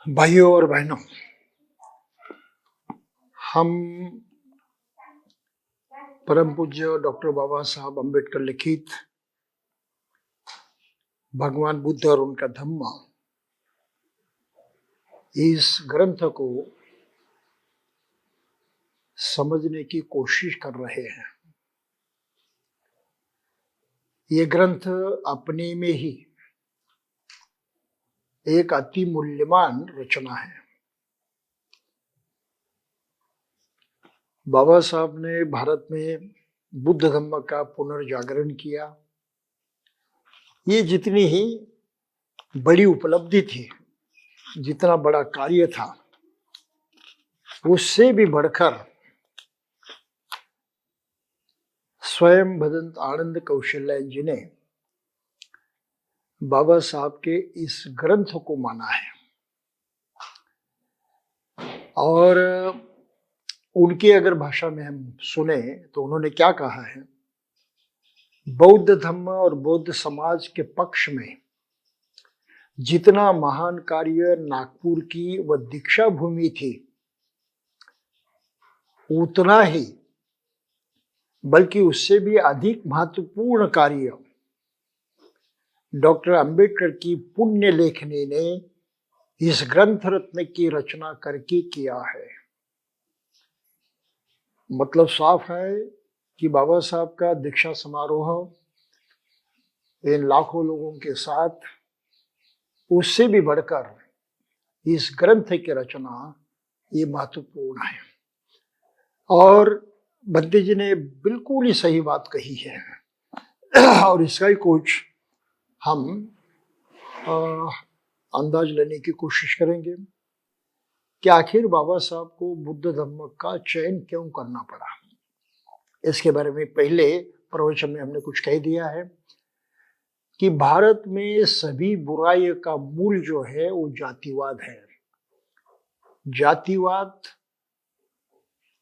भाइयों और बहनों, हम परम पूज्य डॉक्टर बाबा साहब अम्बेडकर लिखित भगवान बुद्ध और उनका धम्म इस ग्रंथ को समझने की कोशिश कर रहे हैं। ये ग्रंथ अपने में ही एक अति मूल्यवान रचना है। बाबा साहब ने भारत में बुद्ध धम्म का पुनर्जागरण किया। ये जितनी ही बड़ी उपलब्धि थी, जितना बड़ा कार्य था, उससे भी बढ़कर स्वयं भदंत आनंद कौशल्या जी ने बाबा साहब के इस ग्रंथ को माना है। और उनकी अगर भाषा में हम सुने तो उन्होंने क्या कहा है, बौद्ध धम्म और बौद्ध समाज के पक्ष में जितना महान कार्य नागपुर की वह दीक्षा भूमि थी, उतना ही बल्कि उससे भी अधिक महत्वपूर्ण कार्य डॉक्टर अंबेडकर की पुण्य लेखनी ने इस ग्रंथ रत्न की रचना करके किया है। मतलब साफ है कि बाबा साहब का दीक्षा समारोह इन लाखों लोगों के साथ, उससे भी बढ़कर इस ग्रंथ की रचना ये महत्वपूर्ण है। और बंदे जी ने बिल्कुल ही सही बात कही है और इसका ही कुछ हम अंदाज लेने की कोशिश करेंगे कि आखिर बाबा साहब को बुद्ध धम्म का चयन क्यों करना पड़ा। इसके बारे में पहले प्रवचन में हमने कुछ कह दिया है कि भारत में सभी बुराई का मूल जो है वो जातिवाद है। जातिवाद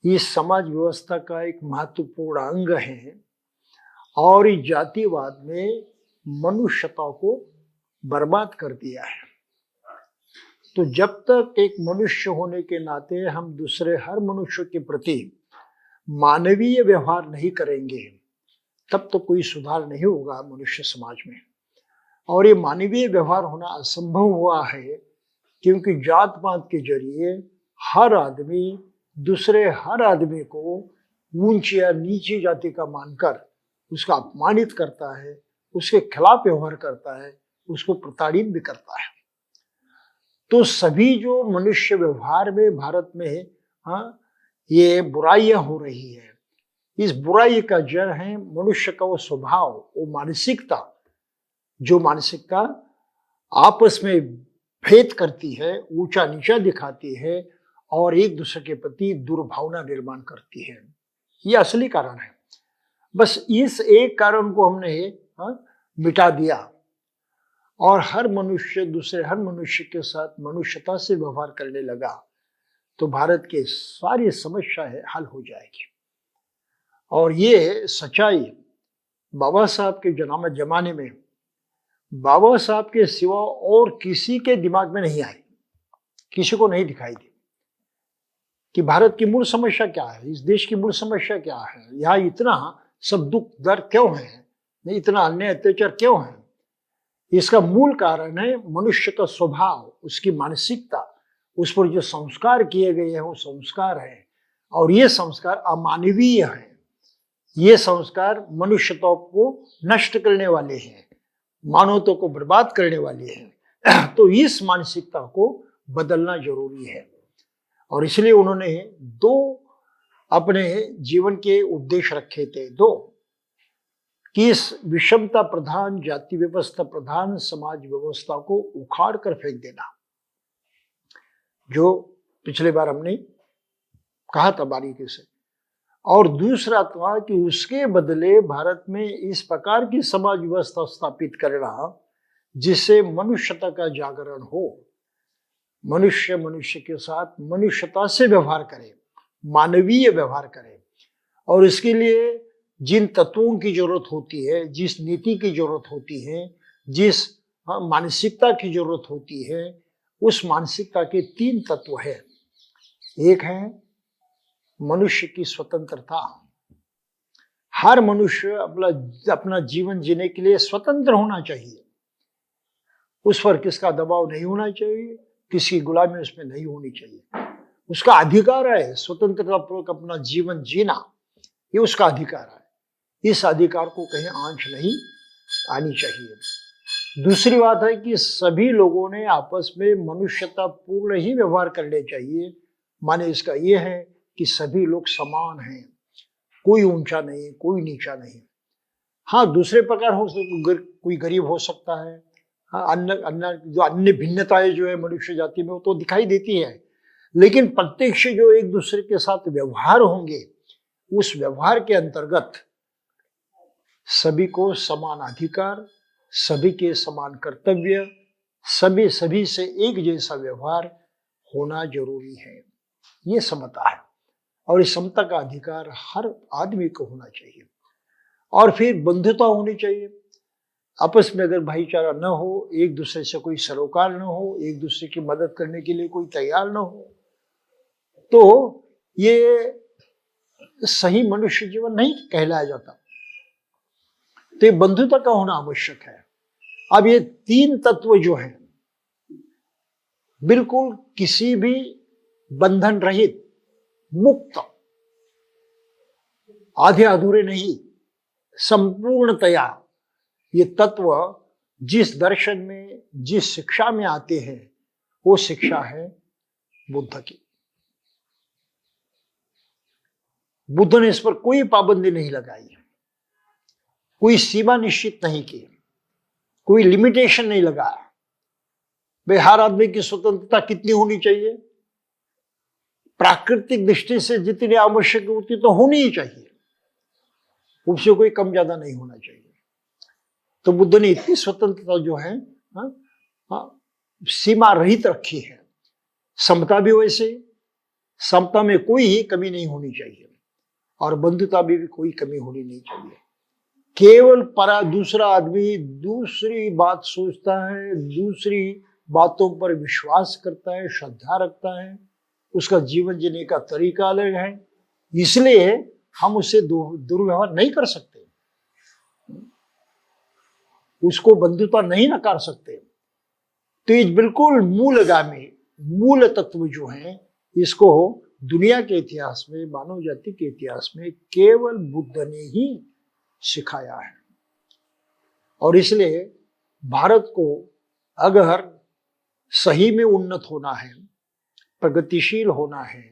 इस समाज व्यवस्था का एक महत्वपूर्ण अंग है और इस जातिवाद में मनुष्यता को बर्बाद कर दिया है। तो जब तक एक मनुष्य होने के नाते हम दूसरे हर मनुष्य के प्रति मानवीय व्यवहार नहीं करेंगे, तब तो कोई सुधार नहीं होगा मनुष्य समाज में। और ये मानवीय व्यवहार होना असंभव हुआ है क्योंकि जात पात के जरिए हर आदमी दूसरे हर आदमी को ऊंची या नीची जाति का मानकर उसका अपमानित करता है, उसके खिलाफ व्यवहार करता है, उसको प्रताड़ित भी करता है। तो सभी जो मनुष्य व्यवहार में भारत में ये बुराइयां हो रही है, इस बुराई का जड़ है मनुष्य का वो स्वभाव, वो मानसिकता, जो मानसिकता आपस में भेद करती है, ऊंचा नीचा दिखाती है और एक दूसरे के प्रति दुर्भावना निर्माण करती है। ये असली कारण है। बस इस एक कारण को हमने मिटा दिया और हर मनुष्य दूसरे हर मनुष्य के साथ मनुष्यता से व्यवहार करने लगा तो भारत के सारी समस्याएं हल हो जाएगी। और ये सच्चाई बाबा साहब के जमाने में बाबा साहब के सिवा और किसी के दिमाग में नहीं आई, किसी को नहीं दिखाई दी कि भारत की मूल समस्या क्या है, इस देश की मूल समस्या क्या है, यहाँ इतना सब दुख दर्द क्यों है, इतना अन्याय अत्याचार क्यों है। इसका मूल कारण है मनुष्य का स्वभाव, उसकी मानसिकता, उस पर जो संस्कार किए गए हैं वो संस्कार है और ये संस्कार अमानवीय है। ये संस्कार मनुष्यता को नष्ट करने वाले हैं, मानवता को बर्बाद करने वाले हैं। तो इस मानसिकता को बदलना जरूरी है और इसलिए उन्होंने दो अपने जीवन के उद्देश्य रखे थे, दो कि इस विषमता प्रधान जाति व्यवस्था प्रधान समाज व्यवस्था को उखाड़ कर फेंक देना, जो पिछले बार हमने कहा था बारीकी से, और दूसरा था कि उसके बदले भारत में इस प्रकार की समाज व्यवस्था स्थापित करना जिससे मनुष्यता का जागरण हो, मनुष्य मनुष्य के साथ मनुष्यता से व्यवहार करे, मानवीय व्यवहार करे। और इसके लिए जिन तत्वों की जरूरत होती है, जिस नीति की जरूरत होती है, जिस मानसिकता की जरूरत होती है, उस मानसिकता के 3 तत्व है। एक है मनुष्य की स्वतंत्रता। हर मनुष्य अपना जीवन जीने के लिए स्वतंत्र होना चाहिए। उस पर किसका दबाव नहीं होना चाहिए, किसी गुलामी उसमें नहीं होनी चाहिए। उसका अधिकार है स्वतंत्रतापूर्वक अपना जीवन जीना, ये उसका अधिकार है। इस अधिकार को कहीं आंच नहीं आनी चाहिए। दूसरी बात है कि सभी लोगों ने आपस में मनुष्यतापूर्ण ही व्यवहार करने चाहिए। माने इसका यह है कि सभी लोग समान हैं, कोई ऊंचा नहीं, कोई नीचा नहीं। हाँ, दूसरे प्रकार हो, कोई गरीब हो सकता है। हाँ, अन्य भिन्नताएं जो है मनुष्य जाति में वो तो दिखाई देती है, लेकिन प्रत्यक्ष जो एक दूसरे के साथ व्यवहार होंगे, उस व्यवहार के अंतर्गत सभी को समान अधिकार, सभी के समान कर्तव्य, सभी से एक जैसा व्यवहार होना जरूरी है। ये समता है, और इस समता का अधिकार हर आदमी को होना चाहिए। और फिर बंधुता होनी चाहिए। आपस में अगर भाईचारा न हो, एक दूसरे से कोई सरोकार न हो, एक दूसरे की मदद करने के लिए कोई तैयार न हो, तो ये सही मनुष्य जीवन नहीं कहलाया जाता। तो ये बंधुता का होना आवश्यक है। अब ये 3 तत्व जो हैं, बिल्कुल किसी भी बंधन रहित, मुक्त, आधे अधूरे नहीं, संपूर्णतया ये तत्व जिस दर्शन में, जिस शिक्षा में आते हैं, वो शिक्षा है बुद्ध की। बुद्ध ने इस पर कोई पाबंदी नहीं लगाई, कोई सीमा निश्चित नहीं की, कोई लिमिटेशन नहीं लगाया। भाई हर आदमी की स्वतंत्रता कितनी होनी चाहिए, प्राकृतिक दृष्टि से जितनी आवश्यक होती तो होनी ही चाहिए, उससे कोई कम ज्यादा नहीं होना चाहिए। तो बुद्ध ने इतनी स्वतंत्रता जो है सीमा रहित रखी है। समता भी वैसे, समता में कोई ही कमी नहीं होनी चाहिए, और बंधुता भी कोई कमी होनी नहीं चाहिए। केवल दूसरा आदमी दूसरी बात सोचता है, दूसरी बातों पर विश्वास करता है, श्रद्धा रखता है, उसका जीवन जीने का तरीका अलग है, इसलिए हम उससे दुर्व्यवहार नहीं कर सकते, उसको बंधुता नहीं नकार सकते। तो ये बिल्कुल मूल तत्व जो है, इसको दुनिया के इतिहास में, मानव जाति के इतिहास में केवल बुद्ध ने ही सिखाया है। और इसलिए भारत को अगर सही में उन्नत होना है, प्रगतिशील होना है,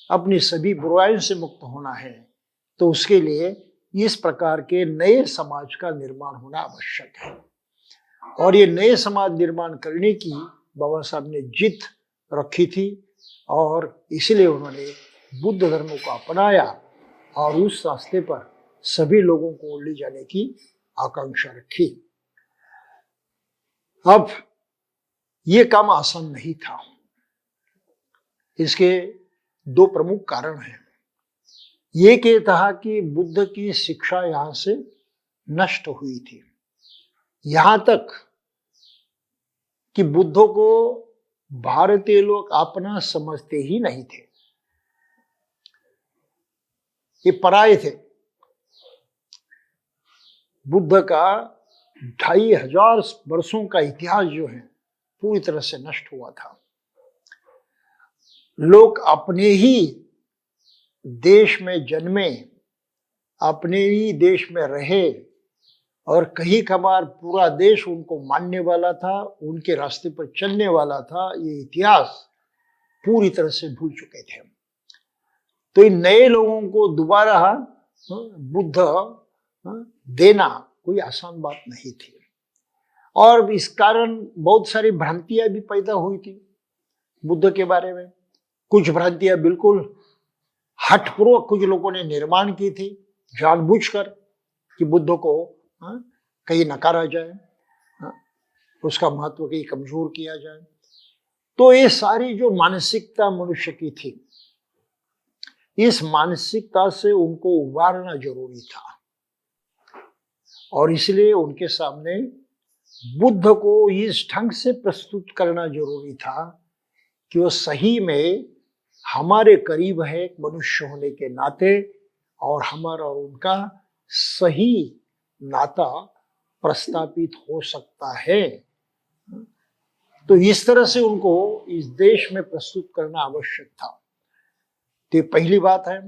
अपनी सभी बुराइयों से मुक्त होना है, तो उसके लिए इस प्रकार के नए समाज का निर्माण होना आवश्यक है। और ये नए समाज निर्माण करने की बाबा साहब ने जिद रखी थी, और इसलिए उन्होंने बुद्ध धर्म को अपनाया और उस रास्ते पर सभी लोगों को ले जाने की आकांक्षा रखी। अब ये काम आसान नहीं था। इसके 2 प्रमुख कारण हैं। एक ये था कि बुद्ध की शिक्षा यहां से नष्ट हुई थी, यहां तक कि बुद्ध को भारतीय लोग अपना समझते ही नहीं थे, ये पराये थे। बुद्ध का 2500 वर्षों का इतिहास जो है पूरी तरह से नष्ट हुआ था। लोग अपने ही देश में जन्मे, अपने ही देश में रहे, और कहीं कभार पूरा देश उनको मानने वाला था, उनके रास्ते पर चलने वाला था, ये इतिहास पूरी तरह से भूल चुके थे। तो इन नए लोगों को दोबारा बुद्ध देना कोई आसान बात नहीं थी, और इस कारण बहुत सारी भ्रांतियां भी पैदा हुई थी बुद्ध के बारे में। कुछ भ्रांतियां बिल्कुल हठपूर्वक कुछ लोगों ने निर्माण की थी, जानबूझकर, कि बुद्ध को कहीं नकारा जाए, उसका महत्व कहीं कमजोर किया जाए। तो ये सारी जो मानसिकता मनुष्य की थी, इस मानसिकता से उनको उबारना जरूरी था, और इसलिए उनके सामने बुद्ध को इस ढंग से प्रस्तुत करना जरूरी था कि वो सही में हमारे करीब है एक मनुष्य होने के नाते, और हमारा और उनका सही नाता प्रस्थापित हो सकता है। तो इस तरह से उनको इस देश में प्रस्तुत करना आवश्यक था। तो पहली बात है।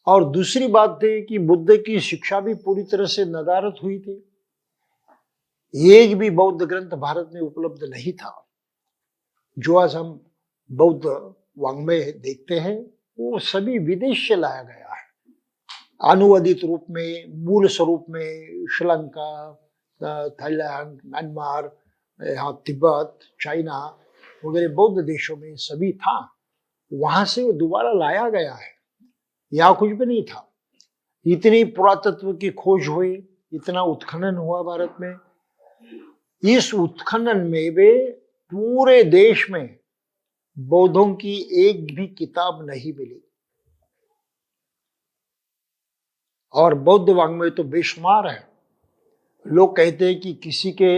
और दूसरी बात थी कि बुद्ध की शिक्षा भी पूरी तरह से नदारद हुई थी। एक भी बौद्ध ग्रंथ भारत में उपलब्ध नहीं था। जो आज हम बौद्ध वाङ्मय देखते हैं वो सभी विदेश से लाया गया है, अनुवादित रूप में, मूल स्वरूप में। श्रीलंका, थाईलैंड, म्यांमार, यहाँ तिब्बत, चाइना वगैरह बौद्ध देशों में सभी था। वहां से वो दोबारा लाया गया है, यहाँ कुछ भी नहीं था। इतनी पुरातत्व की खोज हुई, इतना उत्खनन हुआ भारत में। इस उत्खनन में वे पूरे देश में बौद्धों की एक भी किताब नहीं मिली। और बौद्ध वाङ्मय तो बेशुमार है। लोग कहते हैं कि किसी के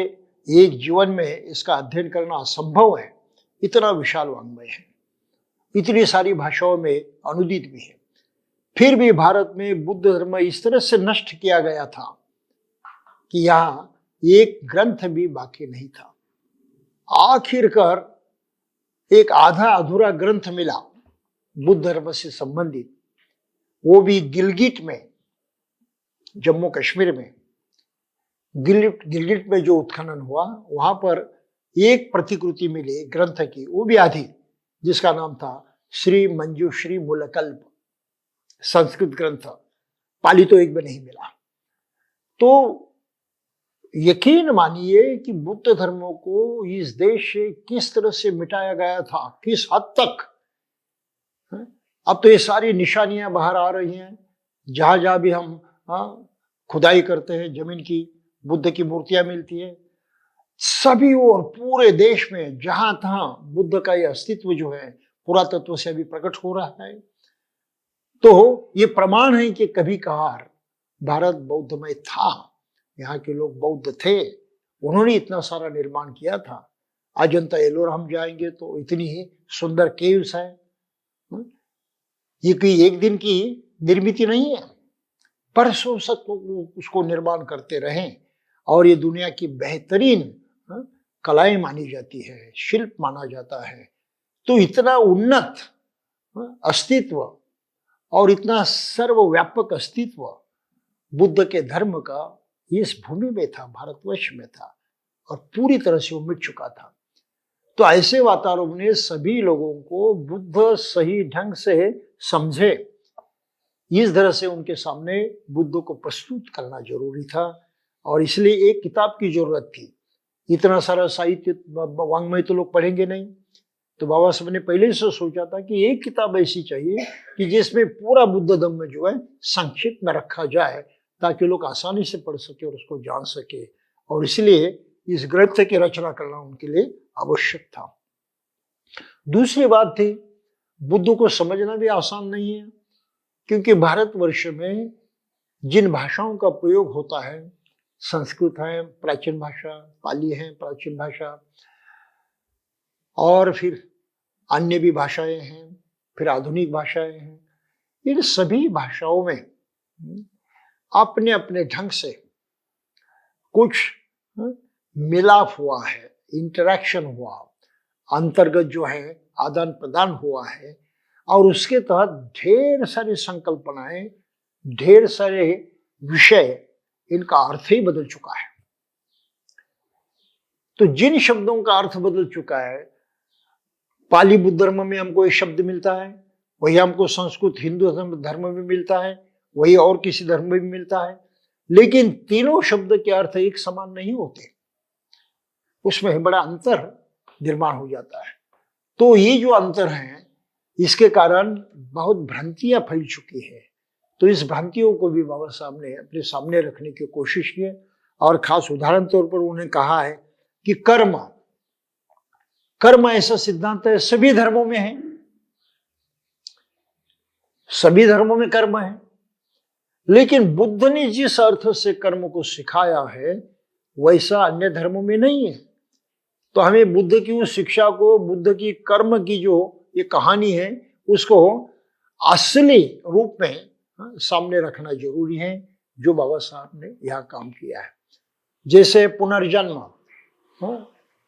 एक जीवन में इसका अध्ययन करना असंभव है, इतना विशाल वाङ्मय है, इतनी सारी भाषाओं में अनुदित भी है। फिर भी भारत में बुद्ध धर्म इस तरह से नष्ट किया गया था कि यहाँ एक ग्रंथ भी बाकी नहीं था। आखिरकार एक आधा अधूरा ग्रंथ मिला बुद्ध धर्म से संबंधित, वो भी गिलगिट में, जम्मू कश्मीर में गिलगिट में जो उत्खनन हुआ वहां पर एक प्रतिकृति मिली ग्रंथ की, वो भी आधी, जिसका नाम था श्री मंजूश्री मूलकल्प, संस्कृत ग्रंथ। पाली तो एक भी नहीं मिला। तो यकीन मानिए कि बुद्ध धर्म को इस देश से किस तरह से मिटाया गया था, किस हद तक। अब तो ये सारी निशानियां बाहर आ रही हैं। जहां जहां भी हम खुदाई करते हैं जमीन की, बुद्ध की मूर्तियां मिलती है। सभी और पूरे देश में जहां तहां बुद्ध का ये अस्तित्व जो है पुरातत्व से अभी प्रकट हो रहा है। तो ये प्रमाण है कि कभी कभार भारत बौद्धमय था, यहाँ के लोग बौद्ध थे, उन्होंने इतना सारा निर्माण किया था। अजंता एलोरा हम जाएंगे तो इतनी ही सुंदर केव्स है। ये कोई एक दिन की निर्मित नहीं है, परसों तक उसको निर्माण करते रहें। और ये दुनिया की बेहतरीन कलाएं मानी जाती है, शिल्प माना जाता है। तो इतना उन्नत अस्तित्व और इतना सर्वव्यापक अस्तित्व बुद्ध के धर्म का इस भूमि में था, भारतवर्ष में था, और पूरी तरह से वो मिट चुका था। तो ऐसे वातावरण में सभी लोगों को बुद्ध सही ढंग से समझे, इस तरह से उनके सामने बुद्ध को प्रस्तुत करना जरूरी था। और इसलिए एक किताब की जरूरत थी। इतना सारा साहित्य वाङ्मय तो लोग पढ़ेंगे नहीं। तो बाबा साहब ने पहले से सोचा था कि एक किताब ऐसी चाहिए कि जिसमें पूरा बुद्ध धर्म जो है संक्षिप्त में रखा जाए, ताकि लोग आसानी से पढ़ सके और उसको जान सके। और इसलिए इस ग्रंथ की रचना करना उनके लिए आवश्यक था। दूसरी बात थी, बुद्ध को समझना भी आसान नहीं है, क्योंकि भारतवर्ष में जिन भाषाओं का प्रयोग होता है, संस्कृत है प्राचीन भाषा, पाली है प्राचीन भाषा, और फिर अन्य भी भाषाएं हैं, फिर आधुनिक भाषाएं हैं। इन सभी भाषाओं में अपने अपने ढंग से कुछ मिलाप हुआ है, इंटरेक्शन हुआ, अंतर्गत जो है आदान प्रदान हुआ है। और उसके तहत ढेर सारी संकल्पनाएं, ढेर सारे विषय, इनका अर्थ ही बदल चुका है। तो जिन शब्दों का अर्थ बदल चुका है, पाली बुद्ध धर्म में हमको एक शब्द मिलता है, वही हमको संस्कृत हिंदू धर्म में मिलता है, वही और किसी धर्म में भी मिलता है, लेकिन तीनों शब्द के अर्थ एक समान नहीं होते, उसमें बड़ा अंतर निर्माण हो जाता है। तो ये जो अंतर है, इसके कारण बहुत भ्रांतियां फैल चुकी है। तो इस भ्रांतियों को भी बाबा साहब ने अपने सामने रखने की कोशिश की है। और खास उदाहरण तौर पर उन्हें कहा है कि कर्म ऐसा सिद्धांत है, सभी धर्मों में है, सभी धर्मों में कर्म है। लेकिन बुद्ध ने जिस अर्थ से कर्म को सिखाया है, वैसा अन्य धर्मों में नहीं है। तो हमें बुद्ध की उस शिक्षा को, बुद्ध की कर्म की जो ये कहानी है, उसको असली रूप में सामने रखना जरूरी है, जो बाबा साहब ने यहाँ काम किया है। जैसे पुनर्जन्म,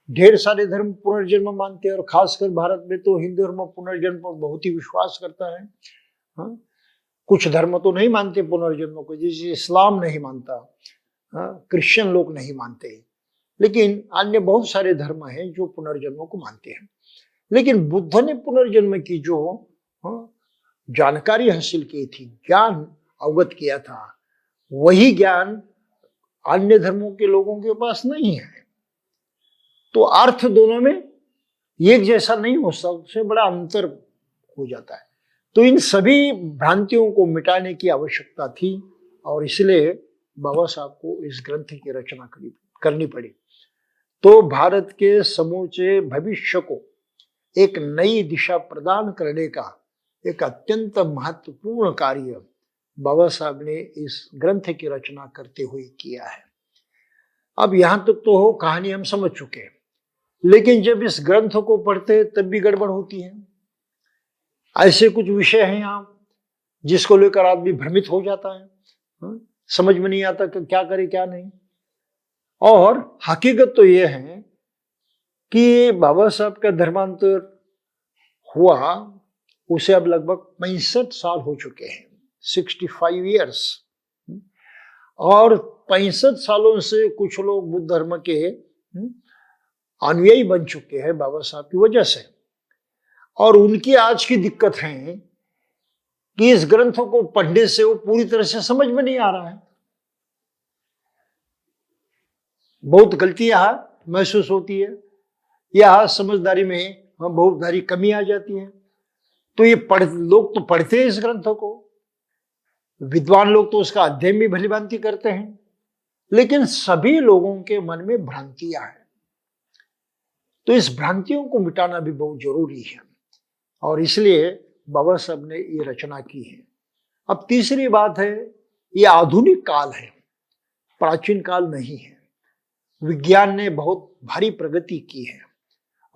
ढेर सारे धर्म पुनर्जन्म मानते हैं, और खासकर भारत में तो हिंदू धर्म पुनर्जन्म पर बहुत ही विश्वास करता है। कुछ धर्म तो नहीं मानते पुनर्जन्म को, जैसे इस्लाम नहीं मानता, क्रिश्चियन लोग नहीं मानते, लेकिन अन्य बहुत सारे धर्म हैं जो पुनर्जन्म को मानते हैं। लेकिन बुद्ध ने पुनर्जन्म की जो जानकारी हासिल की थी, ज्ञान अवगत किया था, वही ज्ञान अन्य धर्मों के लोगों के पास नहीं है। तो अर्थ दोनों में एक जैसा नहीं हो सकता, उससे बड़ा अंतर हो जाता है। तो इन सभी भ्रांतियों को मिटाने की आवश्यकता थी, और इसलिए बाबा साहब को इस ग्रंथ की रचना करनी पड़ी। तो भारत के समूचे भविष्य को एक नई दिशा प्रदान करने का एक अत्यंत महत्वपूर्ण कार्य बाबा साहब ने इस ग्रंथ की रचना करते हुए किया है। अब यहां तक तो हो कहानी हम समझ चुके हैं, लेकिन जब इस ग्रंथ को पढ़ते तब भी गड़बड़ होती है। ऐसे कुछ विषय हैं यहाँ जिसको लेकर आदमी भ्रमित हो जाता है, समझ में नहीं आता कि क्या करे क्या नहीं। और हकीकत तो यह है कि बाबा साहब का धर्मांतर हुआ, उसे अब लगभग 65 साल हो चुके हैं, 65 ईयर्स। और 65 सालों से कुछ लोग बुद्ध धर्म के अनुयायी बन चुके हैं बाबा साहब की वजह से। और उनकी आज की दिक्कत है कि इस ग्रंथों को पढ़ने से वो पूरी तरह से समझ में नहीं आ रहा है। बहुत गलतियां महसूस होती है, या समझदारी में बहुत भारी कमी आ जाती है। तो ये लोग तो पढ़ते हैं इस ग्रंथों को, विद्वान लोग तो उसका अध्ययन भी भली भांति करते हैं, लेकिन सभी लोगों के मन में भ्रांतियां हैं। तो इस भ्रांतियों को मिटाना भी बहुत जरूरी है, और इसलिए बाबा साहब ने ये रचना की है। अब तीसरी बात है, ये आधुनिक काल है, प्राचीन काल नहीं है। विज्ञान ने बहुत भारी प्रगति की है,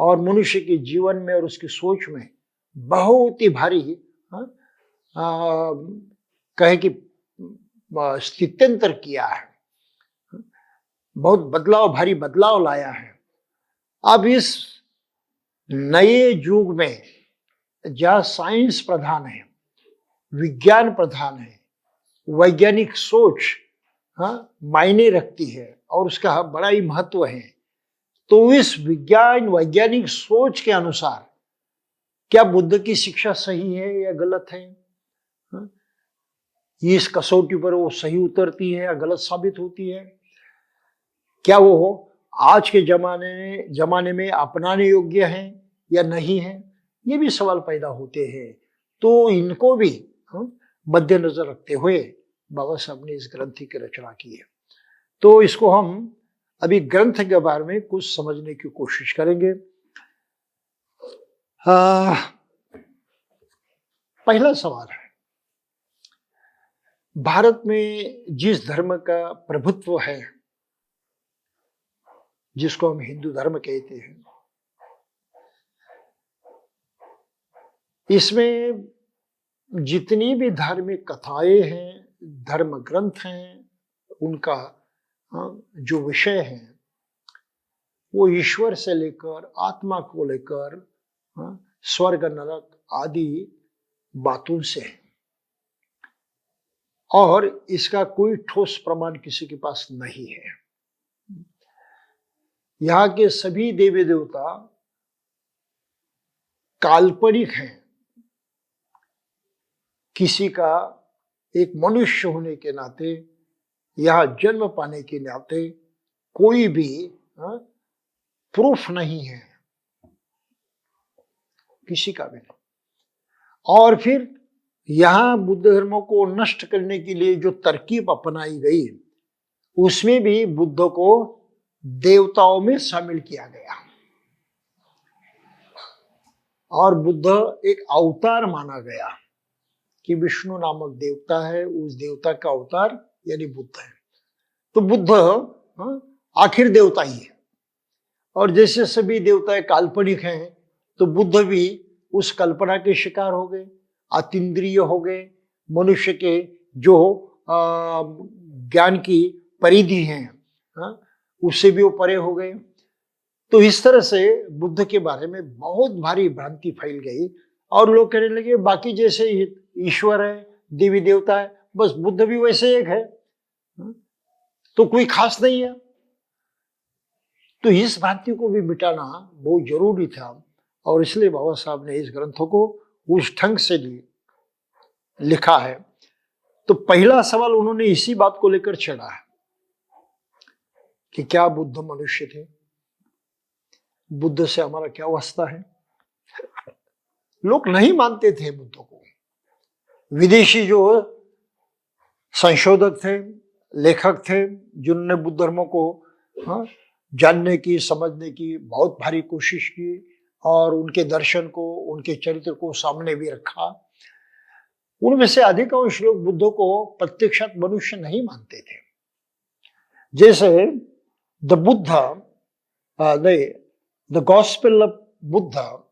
और मनुष्य के जीवन में और उसकी सोच में बहुत ही भारी कहे कि स्थित्यंतर किया है, बहुत बदलाव, भारी बदलाव लाया है। अब इस नए युग में जहाँ साइंस प्रधान है, विज्ञान प्रधान है, वैज्ञानिक सोच मायने रखती है और उसका बड़ा ही महत्व है, तो इस वैज्ञानिक सोच के अनुसार क्या बुद्ध की शिक्षा सही है या गलत है, इस कसौटी पर वो सही उतरती है या गलत साबित होती है, क्या वो आज के जमाने में अपनाने योग्य है या नहीं है, ये भी सवाल पैदा होते हैं। तो इनको भी मद्देनजर रखते हुए बाबा साहब ने इस ग्रंथ की रचना की है। तो इसको हम अभी ग्रंथ के बारे में कुछ समझने की कोशिश करेंगे। पहला सवाल है, भारत में जिस धर्म का प्रभुत्व है, जिसको हम हिंदू धर्म कहते हैं, इसमें जितनी भी धार्मिक कथाएं हैं, धर्म ग्रंथ हैं, उनका जो विषय है वो ईश्वर से लेकर आत्मा को लेकर स्वर्ग नरक आदि बातों से है, और इसका कोई ठोस प्रमाण किसी के पास नहीं है। यहाँ के सभी देवी देवता काल्पनिक हैं, किसी का एक मनुष्य होने के नाते, यहाँ जन्म पाने के नाते कोई भी प्रूफ नहीं है, किसी का भी नहीं। और फिर यहाँ बुद्ध धर्म को नष्ट करने के लिए जो तरकीब अपनाई गई, उसमें भी बुद्ध को देवताओं में शामिल किया गया, और बुद्ध एक अवतार माना गया कि विष्णु नामक देवता है, उस देवता का अवतार यानी बुद्ध है। तो बुद्ध आखिर देवता ही है। और जैसे सभी देवता काल्पनिक हैं, तो बुद्ध भी उस कल्पना के शिकार हो गए, अतीन्द्रिय हो गए, मनुष्य के जो ज्ञान की परिधि है, उससे भी वो परे हो गए। तो इस तरह से बुद्ध के बारे में बहुत भारी भ्रांति फैल गई और लोग कहने लगे बाकी जैसे ईश्वर है, देवी देवता है, बस बुद्ध भी वैसे एक है, तो कोई खास नहीं है। तो इस भ्रांति को भी मिटाना बहुत जरूरी था और इसलिए बाबा साहब ने इस ग्रंथों को उस ढंग से लिखा है। तो पहला सवाल उन्होंने इसी बात को लेकर छेड़ा है कि क्या बुद्ध मनुष्य थे, बुद्ध से हमारा क्या वास्ता है। लोग नहीं मानते थे बुद्ध को। विदेशी जो संशोधक थे, लेखक थे, जिन्होंने बुद्ध धर्म को जानने की, समझने की बहुत भारी कोशिश की और उनके दर्शन को, उनके चरित्र को सामने भी रखा, उनमें से अधिकांश लोग बुद्ध को प्रत्यक्षात मनुष्य नहीं मानते थे। जैसे द गॉस्पेल ऑफ बुद्ध,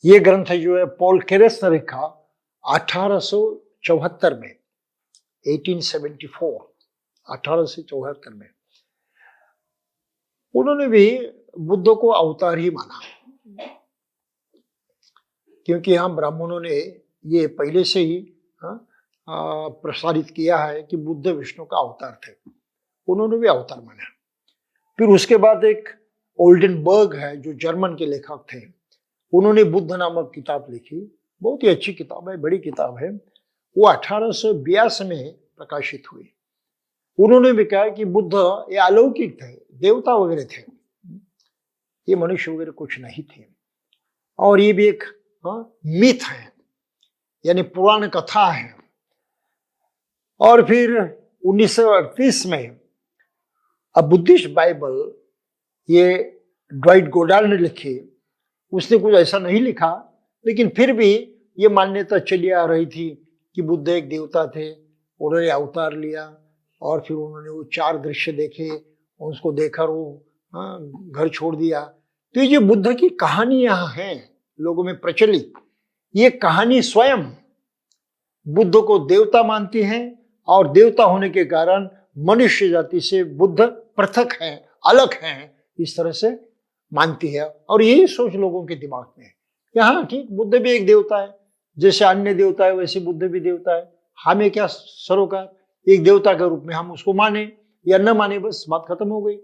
ये ग्रंथ जो है पॉल केरेस ने लिखा 1874 में, 1874 में। उन्होंने भी बुद्ध को अवतार ही माना, क्योंकि हम ब्राह्मणों ने ये पहले से ही प्रसारित किया है कि बुद्ध विष्णु का अवतार थे। उन्होंने भी अवतार माना। फिर उसके बाद एक ओल्डेनबर्ग है जो जर्मन के लेखक थे, उन्होंने बुद्ध नामक किताब लिखी, बहुत ही अच्छी किताब है, बड़ी किताब है। वो 1882 में प्रकाशित हुई। उन्होंने भी कहा कि बुद्ध ये अलौकिक थे, देवता वगैरह थे, ये मनुष्य वगैरह कुछ नहीं थे, और ये भी एक मिथ है, यानी पुराण कथा है। और फिर 1938 में अ बुद्धिस्ट बाइबल, ये ड्वाइट गोडार्ड ने लिखी, उसने कुछ ऐसा नहीं लिखा, लेकिन फिर भी ये मान्यता चली आ रही थी कि बुद्ध एक देवता थे, उन्होंने अवतार लिया और फिर उन्होंने वो 4 दृश्य देखे, उसको देखकर वो घर छोड़ दिया। तो ये बुद्ध की कहानी यहाँ है लोगों में प्रचलित, ये कहानी स्वयं बुद्ध को देवता मानती है और देवता होने के कारण मनुष्य जाति से बुद्ध पृथक हैं, अलग हैं, इस तरह से मानती है। और यही सोच लोगों के दिमाग में है। यहाँ ठीक बुद्ध भी एक देवता है, जैसे अन्य देवता है वैसे बुद्ध भी देवता है, हमें क्या सरोकार, एक देवता के रूप में हम उसको माने या न माने, बस बात खत्म हो गई।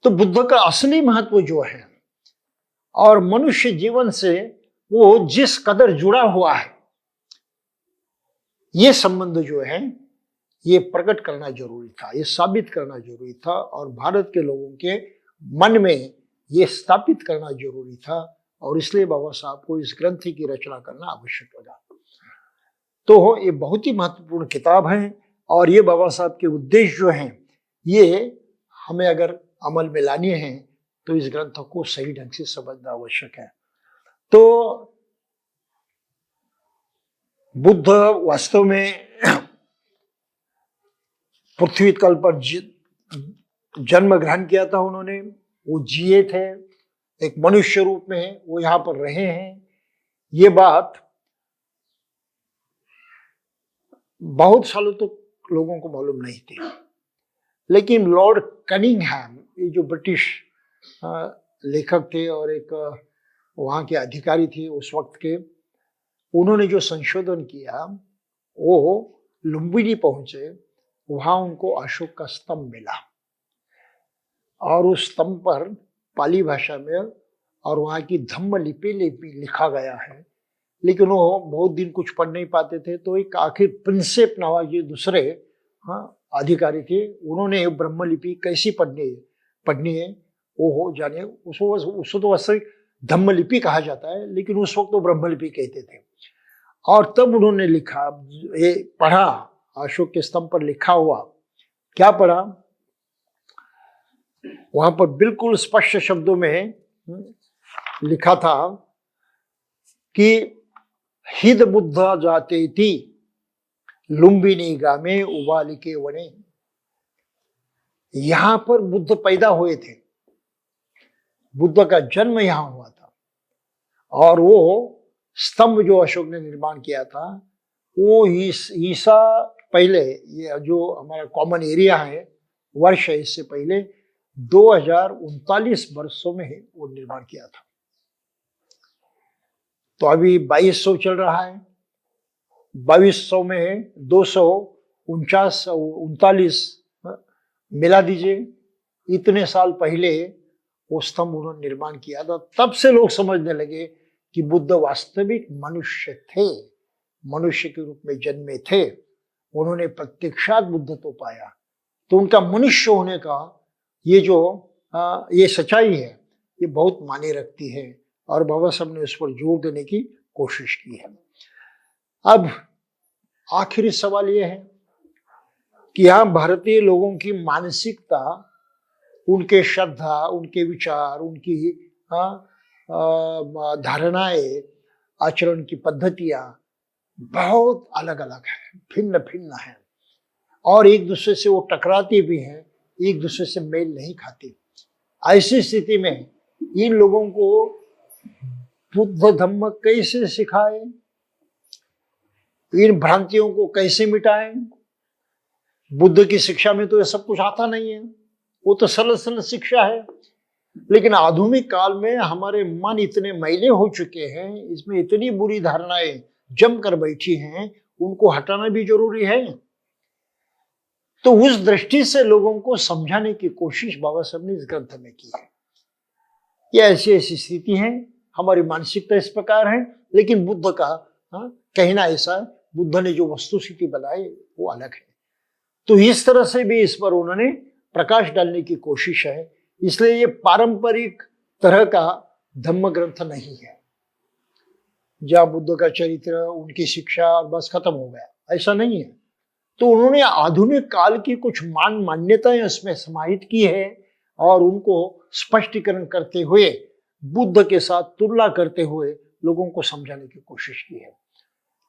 तो बुद्ध का असली महत्व जो है और मनुष्य जीवन से वो जिस कदर जुड़ा हुआ है, ये संबंध जो है ये प्रकट करना जरूरी था, ये साबित करना जरूरी था और भारत के लोगों के मन में ये स्थापित करना जरूरी था। और इसलिए बाबा साहब को इस ग्रंथ की रचना करना आवश्यक लगा। तो ये बहुत ही महत्वपूर्ण किताब है और ये बाबा साहब के उद्देश्य जो हैं ये हमें अगर अमल में लाने हैं तो इस ग्रंथ को सही ढंग से समझना आवश्यक है। तो बुद्ध वास्तव में पृथ्वी तल पर जन्म ग्रहण किया था उन्होंने, वो जिए थे, एक मनुष्य रूप में वो यहाँ पर रहे हैं। ये बात बहुत सालों तक तो लोगों को मालूम नहीं थी, लेकिन लॉर्ड कनिंघहैम, ये जो ब्रिटिश लेखक थे और एक वहाँ के अधिकारी थे उस वक्त के, उन्होंने जो संशोधन किया वो लुम्बिनी पहुंचे, वहां उनको अशोक का स्तंभ मिला और उस स्तंभ पर पाली भाषा में और वहाँ की धम्म लिपि लिखा गया है, लेकिन वो बहुत दिन कुछ पढ़ नहीं पाते थे। तो एक आखिर प्रिंसेप नावा ये दूसरे अधिकारी थे, उन्होंने ब्रह्म लिपि कैसी पढ़नी है वो हो जाने, उसको तो वैसे धम्म लिपि कहा जाता है, लेकिन उस वक्त तो ब्रह्म लिपि कहते थे। और तब उन्होंने लिखा, ये पढ़ा, अशोक के स्तंभ पर लिखा हुआ, क्या पढ़ा, वहां पर बिल्कुल स्पष्ट शब्दों में लिखा था कि हिद बुद्ध जाते थी लुम्बिनी गामे उबालिके वने। यहां पर बुद्ध पैदा हुए थे, बुद्ध का जन्म यहां हुआ था। और वो स्तंभ जो अशोक ने निर्माण किया था, वो ईसा पहले, ये जो हमारा कॉमन एरिया है, वर्ष है, इससे पहले 2039 वर्षों में वो निर्माण किया था। तो अभी 2200 चल रहा है, 2200 में 249 मिला दीजिए, इतने साल पहले वो स्तंभ उन्होंने निर्माण किया था। तब से लोग समझने लगे कि बुद्ध वास्तविक मनुष्य थे, मनुष्य के रूप में जन्मे थे। उन्होंने प्रत्यक्षात बुद्धत्व पाया। तो उनका मनुष्य होने का ये जो ये सच्चाई है, ये बहुत मायने रखती है, और बाबा साहब ने उस पर जोर देने की कोशिश की है। अब आखिरी सवाल ये है कि यहाँ भारतीय लोगों की मानसिकता, उनके श्रद्धा, उनके विचार, उनकी धारणाएं, आचरण की पद्धतियां बहुत अलग अलग है, भिन्न भिन्न है, और एक दूसरे से वो टकराती भी हैं, एक दूसरे से मेल नहीं खाती। ऐसी स्थिति में इन लोगों को बुद्ध धम्म कैसे सिखाए, इन भ्रांतियों को कैसे मिटाएं? बुद्ध की शिक्षा में तो ये सब कुछ आता नहीं है, वो तो सरल सरल शिक्षा है। लेकिन आधुनिक काल में हमारे मन इतने मैले हो चुके हैं, इसमें इतनी बुरी धारणाएं जम कर बैठी हैं, उनको हटाना भी जरूरी है। तो उस दृष्टि से लोगों को समझाने की कोशिश बाबा साहब ने इस ग्रंथ में की है। ये ऐसी ऐसी स्थिति है, हमारी मानसिकता इस प्रकार है, लेकिन बुद्ध का कहना ऐसा, बुद्ध ने जो वस्तु स्थिति बनाई वो अलग है। तो इस तरह से भी इस पर उन्होंने प्रकाश डालने की कोशिश है। इसलिए ये पारंपरिक तरह का धम्म ग्रंथ नहीं है, जहां बुद्ध का चरित्र, उनकी शिक्षा और बस खत्म हो गया, ऐसा नहीं है। तो उन्होंने आधुनिक काल की कुछ मान्यताएं उसमें समाहित की है, और उनको स्पष्टीकरण करते हुए, बुद्ध के साथ तुलना करते हुए लोगों को समझाने की कोशिश की है।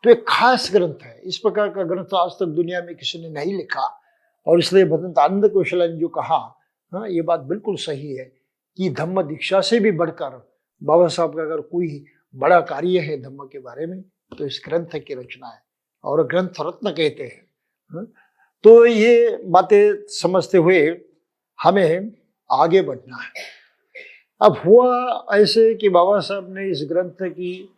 तो एक खास ग्रंथ है, इस प्रकार का ग्रंथ आज तक दुनिया में किसी ने नहीं लिखा। और इसलिए भदंतानंद कौशल ने जो कहा, ये बात बिल्कुल सही है कि धम्म दीक्षा से भी बढ़कर बाबा साहब का अगर कोई बड़ा कार्य है धम्म के बारे में, तो इस ग्रंथ की रचना है, और ग्रंथ रत्न कहते हैं। तो ये बातें समझते हुए हमें आगे बढ़ना है। अब हुआ ऐसे कि बाबा साहब ने इस ग्रंथ की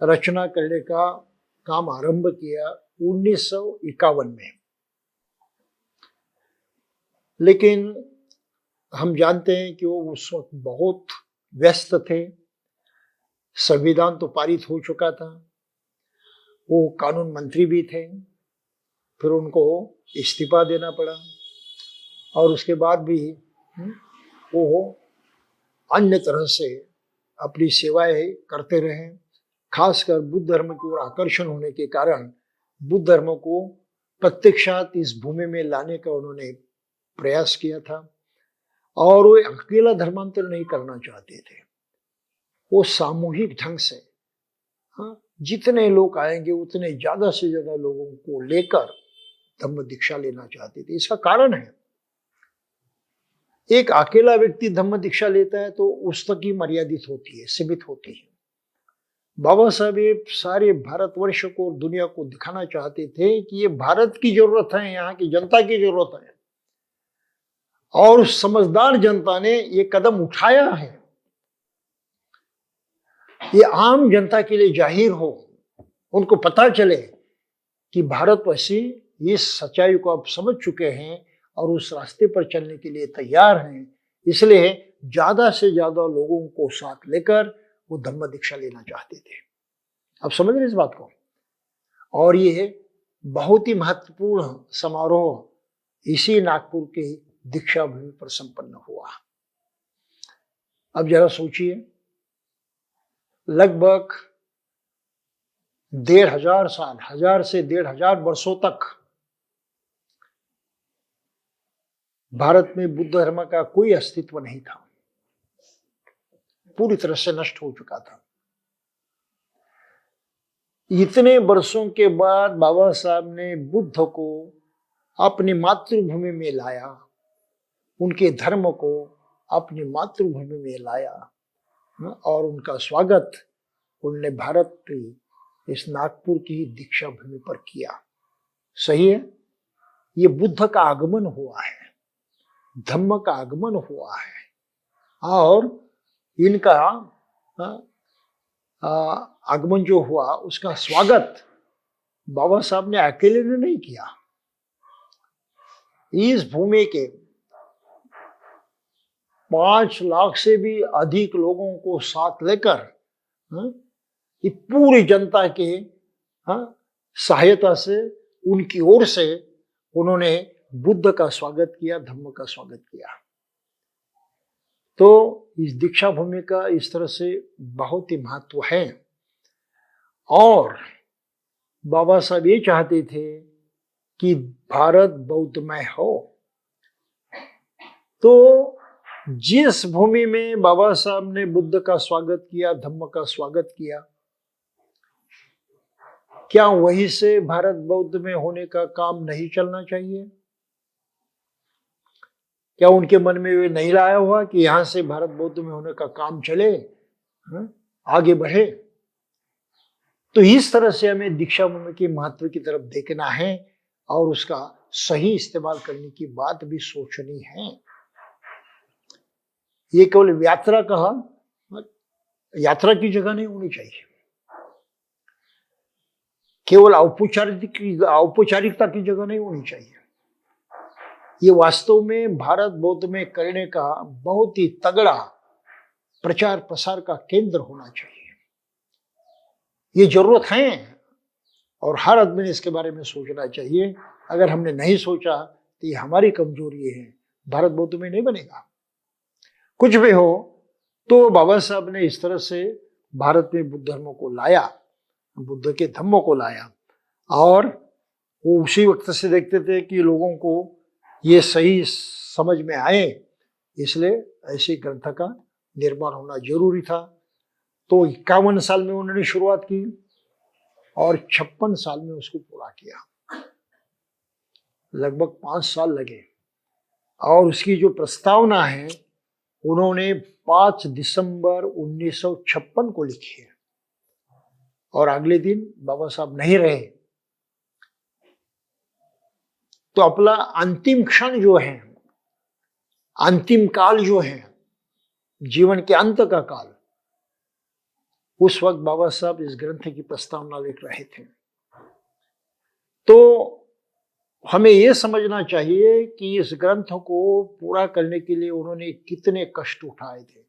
रचना करने का काम आरंभ किया 1951 में, लेकिन हम जानते हैं कि वो उस वक्त बहुत व्यस्त थे। संविधान तो पारित हो चुका था, वो कानून मंत्री भी थे, फिर उनको इस्तीफा देना पड़ा, और उसके बाद भी वो अन्य तरह से अपनी सेवाएं करते रहे। खासकर बुद्ध धर्म की ओर आकर्षण होने के कारण बुद्ध धर्म को प्रत्यक्षात इस भूमि में लाने का उन्होंने प्रयास किया था। और वो अकेला धर्मांतर नहीं करना चाहते थे, वो सामूहिक ढंग से, जितने लोग आएंगे उतने ज्यादा से ज्यादा लोगों को लेकर धम्म दीक्षा लेना चाहते थे। इसका कारण है, एक अकेला व्यक्ति धम्म दीक्षा लेता है तो उस तक ही मर्यादित होती है, सीमित होती है। बाबा साहब ये सारे भारतवर्ष को, दुनिया को दिखाना चाहते थे कि ये भारत की जरूरत है, यहाँ की जनता की जरूरत है, और समझदार जनता ने ये कदम उठाया है। ये आम जनता के लिए जाहिर हो, उनको पता चले कि भारतवासी इस सच्चाई को अब समझ चुके हैं और उस रास्ते पर चलने के लिए तैयार हैं। इसलिए ज्यादा से ज्यादा लोगों को साथ लेकर वो धम्म दीक्षा लेना चाहते थे। अब समझ रहे इस बात को। और ये बहुत ही महत्वपूर्ण समारोह इसी नागपुर के दीक्षा भूमि पर संपन्न हुआ। अब जरा सोचिए, लगभग 1500 साल, 1000 से 1500 वर्षों तक भारत में बुद्ध धर्म का कोई अस्तित्व नहीं था, पूरी तरह से नष्ट हो चुका था। इतने वर्षों के बाद बाबा साहब ने बुद्ध को अपनी मातृभूमि में लाया, उनके धर्म को अपनी मातृभूमि में लाया और उनका स्वागत उन्होंने भारत की इस नागपुर की दीक्षा भूमि पर किया। सही है, ये बुद्ध का आगमन हुआ है, धम्म का आगमन हुआ है और इनका आगमन जो हुआ उसका स्वागत बाबा साहब ने अकेले ने नहीं किया। इस भूमि के 5 लाख से भी अधिक लोगों को साथ लेकर ये पूरी जनता के सहायता से उनकी ओर से उन्होंने बुद्ध का स्वागत किया, धम्म का स्वागत किया। तो इस दीक्षा भूमि का इस तरह से बहुत ही महत्व है और बाबा साहब ये चाहते थे कि भारत बौद्धमय हो। तो जिस भूमि में बाबा साहब ने बुद्ध का स्वागत किया, धम्म का स्वागत किया, क्या वहीं से भारत बौद्ध में होने का काम नहीं चलना चाहिए? क्या उनके मन में वे नहीं लाया हुआ कि यहां से भारत बौद्ध में होने का काम चले, आगे बढ़े? तो इस तरह से हमें दीक्षा भूमि के महत्व की तरफ देखना है और उसका सही इस्तेमाल करने की बात भी सोचनी है। ये केवल यात्रा की जगह नहीं होनी चाहिए, केवल औपचारिकता की जगह नहीं होनी चाहिए। ये वास्तव में भारत बौद्ध में करने का बहुत ही तगड़ा प्रचार प्रसार का केंद्र होना चाहिए। ये जरूरत है और हर आदमी ने इसके बारे में सोचना चाहिए। अगर हमने नहीं सोचा तो ये हमारी कमजोरी है, भारत बौद्ध में नहीं बनेगा। कुछ भी हो तो बाबा साहब ने इस तरह से भारत में बुद्ध धर्म को लाया, बुद्ध के धम्मों को लाया और वो उसी वक्त से देखते थे कि लोगों को ये सही समझ में आए, इसलिए ऐसे ग्रंथ का निर्माण होना जरूरी था। तो 51 साल में उन्होंने शुरुआत की और 56 साल में उसको पूरा किया। लगभग 5 साल लगे और उसकी जो प्रस्तावना है उन्होंने 5 दिसंबर 1956 को लिखी है और अगले दिन बाबा साहब नहीं रहे। तो अपना अंतिम क्षण जो है, अंतिम काल जो है, जीवन के अंत का काल, उस वक्त बाबा साहब इस ग्रंथ की प्रस्तावना लिख रहे थे। तो हमें यह समझना चाहिए कि इस ग्रंथ को पूरा करने के लिए उन्होंने कितने कष्ट उठाए थे।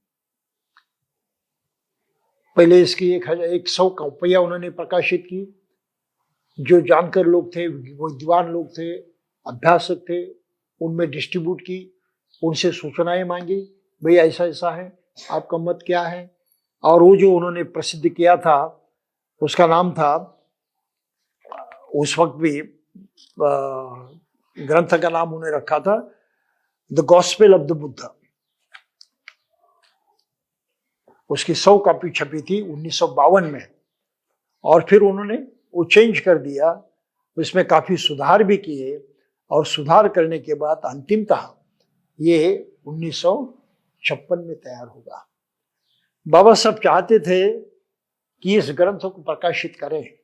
पहले इसकी 100 कॉपियां उन्होंने प्रकाशित की। जो जानकर लोग थे, विद्वान लोग थे, अभ्यासक थे, उनमें डिस्ट्रीब्यूट की, उनसे सूचनाएं मांगी, भाई ऐसा ऐसा है, आपका मत क्या है। और वो जो उन्होंने प्रसिद्ध किया था उसका नाम था, उस वक्त भी ग्रंथ का नाम उन्होंने रखा था the gospel of the Buddha. उसकी 100 कॉपी छपी थी 1952 में और फिर उन्होंने वो चेंज कर दिया, उसमें काफी सुधार भी किए और सुधार करने के बाद अंतिमतः ये 1956 में तैयार होगा। बाबा साहब चाहते थे कि इस ग्रंथ को प्रकाशित करें,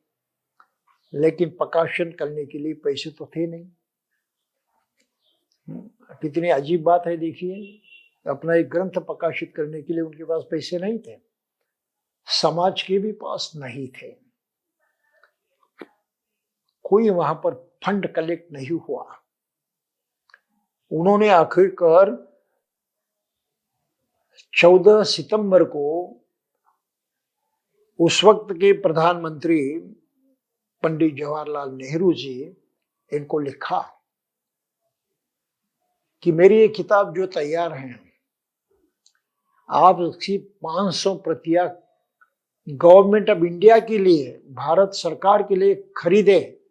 लेकिन प्रकाशन करने के लिए पैसे तो थे नहीं। कितनी अजीब बात है, देखिए, अपना एक ग्रंथ प्रकाशित करने के लिए उनके पास पैसे नहीं थे, समाज के भी पास नहीं थे, कोई वहां पर फंड कलेक्ट नहीं हुआ। उन्होंने आखिरकार 14 सितंबर को उस वक्त के प्रधानमंत्री पंडित जवाहरलाल नेहरू जी इनको लिखा कि मेरी ये किताब जो तैयार है, आप उसकी 500 प्रतियां गवर्नमेंट ऑफ इंडिया के लिए, भारत सरकार के लिए खरीदे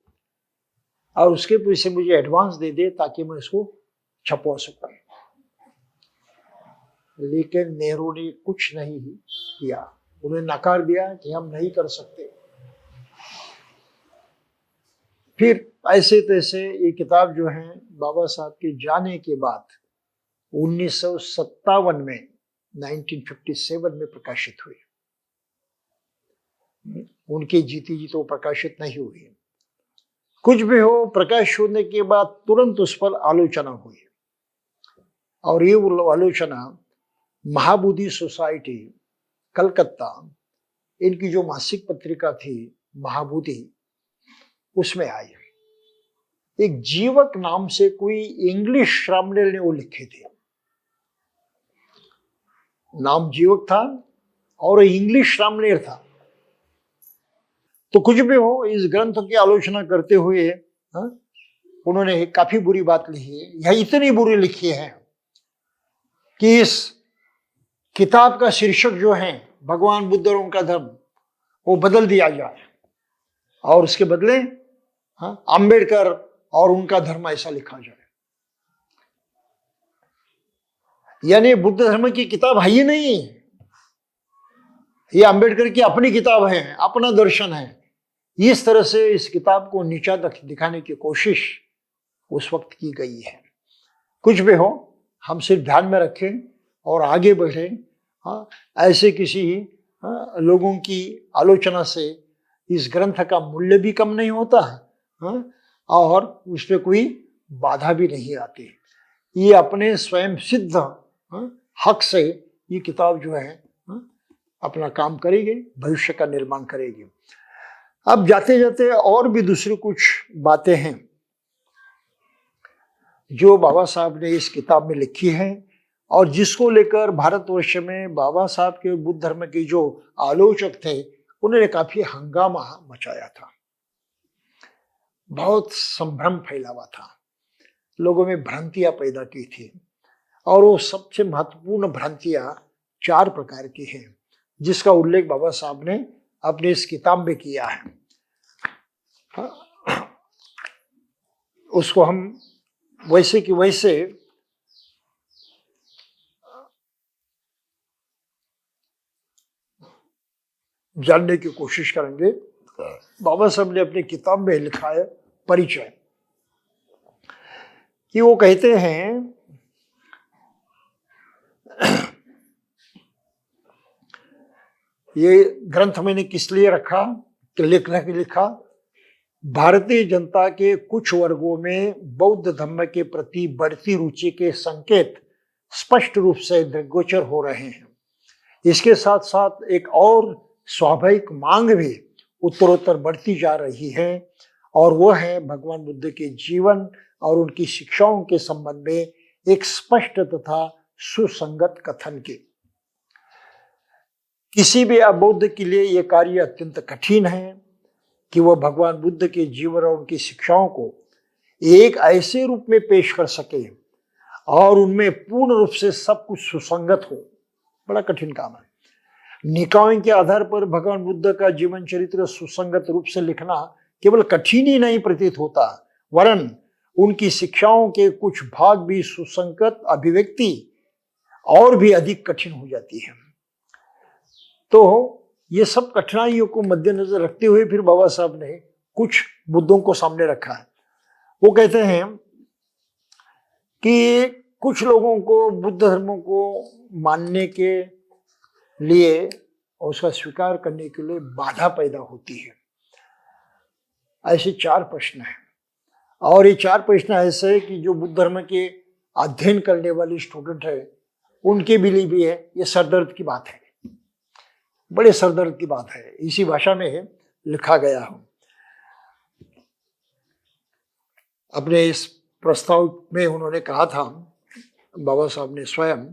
और उसके पैसे मुझे एडवांस दे दे ताकि मैं इसको छपवा सकूं। लेकिन नेहरू ने कुछ नहीं किया, उन्हें नकार दिया कि हम नहीं कर सकते। फिर ऐसे तैसे ये किताब जो है बाबा साहब के जाने के बाद 1957 में 1957 में प्रकाशित हुई। उनके जीते जी तो प्रकाशित नहीं हुई। कुछ भी हो, प्रकाश होने के बाद तुरंत उस पर आलोचना हुई, और ये आलोचना महाबोधि सोसाइटी कलकत्ता, इनकी जो मासिक पत्रिका थी महाबोधि, उसमें आई। एक जीवक नाम से कोई इंग्लिश श्रामणेर ने वो लिखे थे, नाम जीवक था और इंग्लिश श्रामणेर था। तो कुछ भी हो, इस ग्रंथ की आलोचना करते हुए उन्होंने काफी बुरी बात लिखी है। यह इतनी बुरी लिखी है कि इस किताब का शीर्षक जो है भगवान बुद्ध और उनका धर्म, वो बदल दिया जाए और उसके बदले अंबेडकर और उनका धर्म ऐसा लिखा जाए। यानी बुद्ध धर्म की किताब है ही नहीं, ये अंबेडकर की अपनी किताब है, अपना दर्शन है। इस तरह से इस किताब को नीचा दिखाने की कोशिश उस वक्त की गई है। कुछ भी हो, हम सिर्फ ध्यान में रखें और आगे बढ़े। ऐसे किसी लोगों की आलोचना से इस ग्रंथ का मूल्य भी कम नहीं होता है और उस पर कोई बाधा भी नहीं आती। ये अपने स्वयं सिद्ध हक से ये किताब जो है अपना काम करेगी, भविष्य का निर्माण करेगी। अब जाते जाते और भी दूसरी कुछ बातें हैं जो बाबा साहब ने इस किताब में लिखी हैं और जिसको लेकर भारतवर्ष में बाबा साहब के बुद्ध धर्म के जो आलोचक थे उन्होंने काफी हंगामा मचाया था। बहुत संभ्रम फैला हुआ था, लोगों में भ्रांतियां पैदा की थी, और वो सबसे महत्वपूर्ण भ्रांतियां 4 प्रकार की हैं जिसका उल्लेख बाबा साहब ने अपने इस किताब में किया है। उसको हम वैसे कि वैसे जानने की कोशिश करेंगे। बाबा साहब ने अपनी किताब में लिखा है परिचय, कि वो कहते हैं ये ग्रंथ मैंने किस लिए रखा, लिखने के लिखा, भारतीय जनता के कुछ वर्गों में बौद्ध धर्म के प्रति बढ़ती रुचि के संकेत स्पष्ट रूप से दृष्टिगोचर हो रहे हैं। इसके साथ साथ एक और स्वाभाविक मांग भी उत्तरोत्तर बढ़ती जा रही है, और वो है भगवान बुद्ध के जीवन और उनकी शिक्षाओं के संबंध में एक स्पष्ट तथा सुसंगत कथन के। किसी भी अबौद्ध के लिए यह कार्य अत्यंत कठिन है कि वह भगवान बुद्ध के जीवन और उनकी शिक्षाओं को एक ऐसे रूप में पेश कर सके और उनमें पूर्ण रूप से सब कुछ सुसंगत हो। बड़ा कठिन काम है। निकायों के आधार पर भगवान बुद्ध का जीवन चरित्र सुसंगत रूप से लिखना केवल कठिन ही नहीं प्रतीत होता, वरन उनकी शिक्षाओं के कुछ भाग भी सुसंगत अभिव्यक्ति और भी अधिक कठिन हो जाती है। तो ये सब कठिनाइयों को मद्देनजर रखते हुए फिर बाबा साहब ने कुछ मुद्दों को सामने रखा है। वो कहते हैं कि कुछ लोगों को बुद्ध धर्म को मानने के लिए और उसका स्वीकार करने के लिए बाधा पैदा होती है। ऐसे 4 प्रश्न हैं, और ये 4 प्रश्न ऐसे है कि जो बुद्ध धर्म के अध्ययन करने वाले स्टूडेंट है उनके लिए भी है ये सरदर्द की बात है, बड़े सरदर्द की बात है। इसी भाषा में लिखा गया हो। अपने इस प्रस्ताव में उन्होंने कहा था, बाबा साहब ने स्वयं,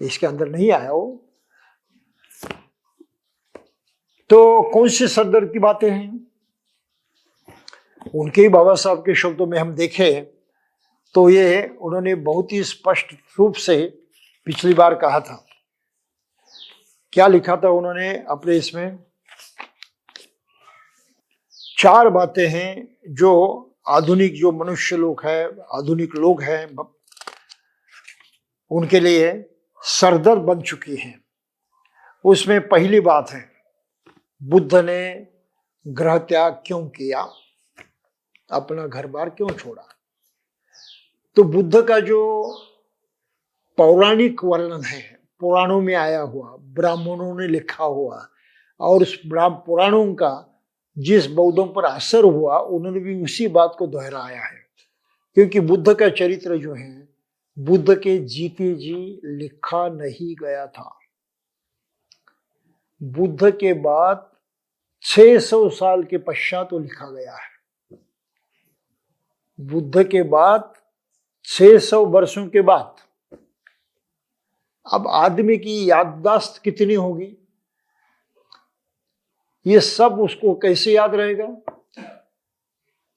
इसके अंदर नहीं आया हो, तो कौन सी सरदर्द की बातें हैं उनके ही बाबा साहब के शब्दों में हम देखें तो ये उन्होंने बहुत ही स्पष्ट रूप से पिछली बार कहा था। क्या लिखा था उन्होंने अपने इसमें? 4 बातें हैं जो आधुनिक जो मनुष्य लोग हैं, आधुनिक लोग हैं, उनके लिए सरदर्द बन चुकी हैं। उसमें पहली बात है, बुद्ध ने गृह त्याग क्यों किया, अपना घर बार क्यों छोड़ा। तो बुद्ध का जो पौराणिक वर्णन है, पुराणों में आया हुआ, ब्राह्मणों ने लिखा हुआ, और उस पुराणों का जिस बौद्धों पर असर हुआ, उन्होंने भी उसी बात को दोहराया है। क्योंकि बुद्ध का चरित्र जो है, बुद्ध के जीते जी लिखा नहीं गया था। बुद्ध के बाद 600 साल के पश्चात वो लिखा गया है। बुद्ध के बाद 600 वर्षों के बाद अब आदमी की याददाश्त कितनी होगी, ये सब उसको कैसे याद रहेगा।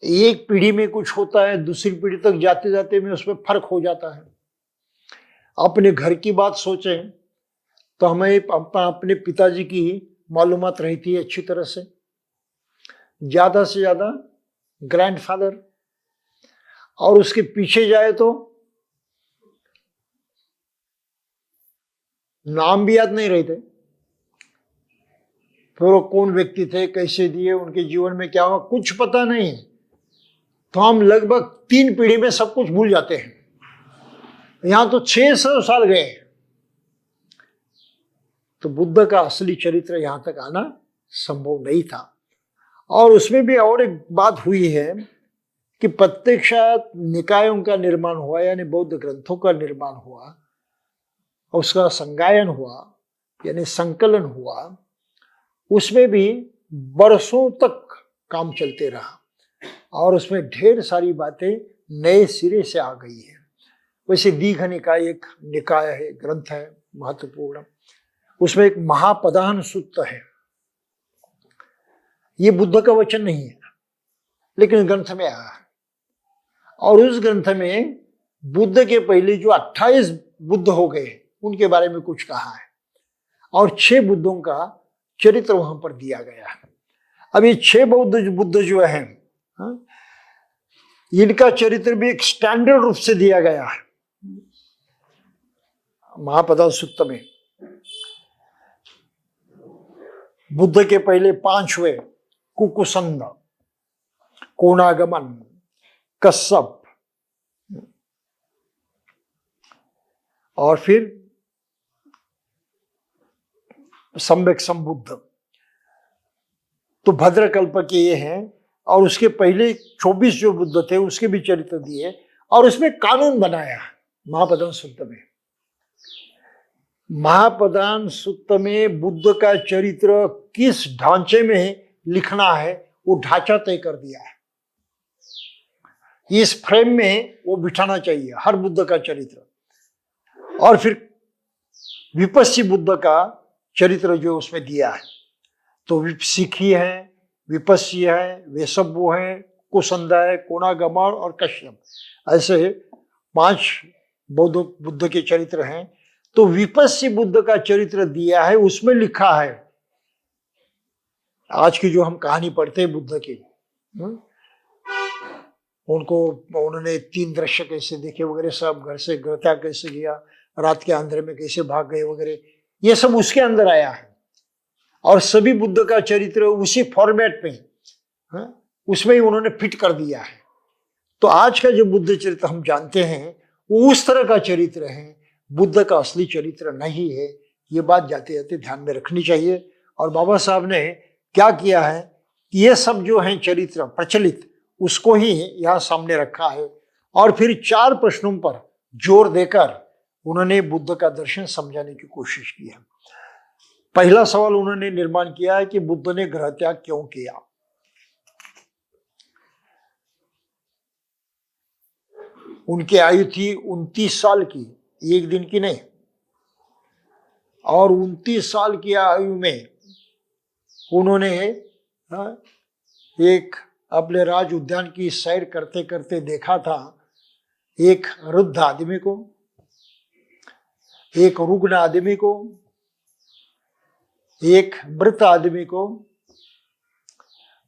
एक पीढ़ी में कुछ होता है, दूसरी पीढ़ी तक जाते जाते में उसमें फर्क हो जाता है। अपने घर की बात सोचें तो हमें अपने पिताजी की मालूमात रहती है अच्छी तरह से, ज्यादा से ज्यादा ग्रैंडफादर, और उसके पीछे जाए तो नाम भी याद नहीं रहते, फिर वो कौन व्यक्ति थे, कैसे दिए, उनके जीवन में क्या हुआ, कुछ पता नहीं। तो हम लगभग 3 पीढ़ी में सब कुछ भूल जाते हैं। यहां तो 600 साल गए। तो बुद्ध का असली चरित्र यहां तक आना संभव नहीं था। और उसमें भी और एक बात हुई है कि प्रत्यक्षात निकायों का निर्माण हुआ, यानी बौद्ध ग्रंथों का निर्माण हुआ, उसका संगायन हुआ, यानी संकलन हुआ, उसमें भी बरसों तक काम चलते रहा और उसमें ढेर सारी बातें नए सिरे से आ गई है। वैसे दीघ निकाय एक निकाय है, ग्रंथ है महत्वपूर्ण, उसमें एक महापदान सूत्र है। ये बुद्ध का वचन नहीं है, लेकिन ग्रंथ में आया है। और उस ग्रंथ में बुद्ध के पहले जो 28 बुद्ध हो गए उनके बारे में कुछ कहा है, और 6 बुद्धों का चरित्र वहां पर दिया गया है। अब ये 6 बुद्ध जो है, इनका चरित्र भी एक स्टैंडर्ड रूप से दिया गया है महापदान सूत्र में। बुद्ध के पहले 5 हुए, कुकुसंद, कोणागमन, कश्यप, और फिर सम्यक संबुद्ध। तो भद्रकल्प के ये हैं, और उसके पहले 24 जो बुद्ध थे उसके भी चरित्र दिए, और उसमें कानून बनाया महापदान सूत्र में। महापदान सूत्र में बुद्ध का चरित्र किस ढांचे में लिखना है वो ढांचा तय कर दिया है। इस फ्रेम में वो बिठाना चाहिए हर बुद्ध का चरित्र। और फिर विपस्सी बुद्ध का चरित्र जो उसमें दिया है, तो सिखी है, विपस्सी है, वेशब्बु है, कुसंदा है, कोणागमन और कश्यप, ऐसे 5 बुद्ध के चरित्र हैं। तो विपस्सी बुद्ध का चरित्र दिया है, उसमें लिखा है आज की जो हम कहानी पढ़ते हैं बुद्ध की, उन्होंने 3 दृश्य कैसे देखे वगैरह, सब घर से घर त्याग कैसे किया, रात के अंधेरे में कैसे भाग गए वगैरह, ये सब उसके अंदर आया है। और सभी बुद्ध का चरित्र उसी फॉर्मेट में उसमें ही उन्होंने फिट कर दिया है। तो आज का जो बुद्ध चरित्र हम जानते हैं वो उस तरह का चरित्र है, बुद्ध का असली चरित्र नहीं है। ये बात जाते जाते ध्यान में रखनी चाहिए। और बाबा साहब ने क्या किया है कि ये सब जो है चरित्र प्रचलित, उसको ही यहाँ सामने रखा है, और फिर 4 प्रश्नों पर जोर देकर उन्होंने बुद्ध का दर्शन समझाने की कोशिश की है। पहला सवाल उन्होंने निर्माण किया है कि बुद्ध ने गृह त्याग क्यों किया। उनकी आयु थी 29 साल की, एक दिन की नहीं। और 29 साल की आयु में उन्होंने एक अपने राज उद्यान की सैर करते करते देखा था एक वृद्ध आदमी को, एक रुग्ण आदमी को, एक मृत आदमी को,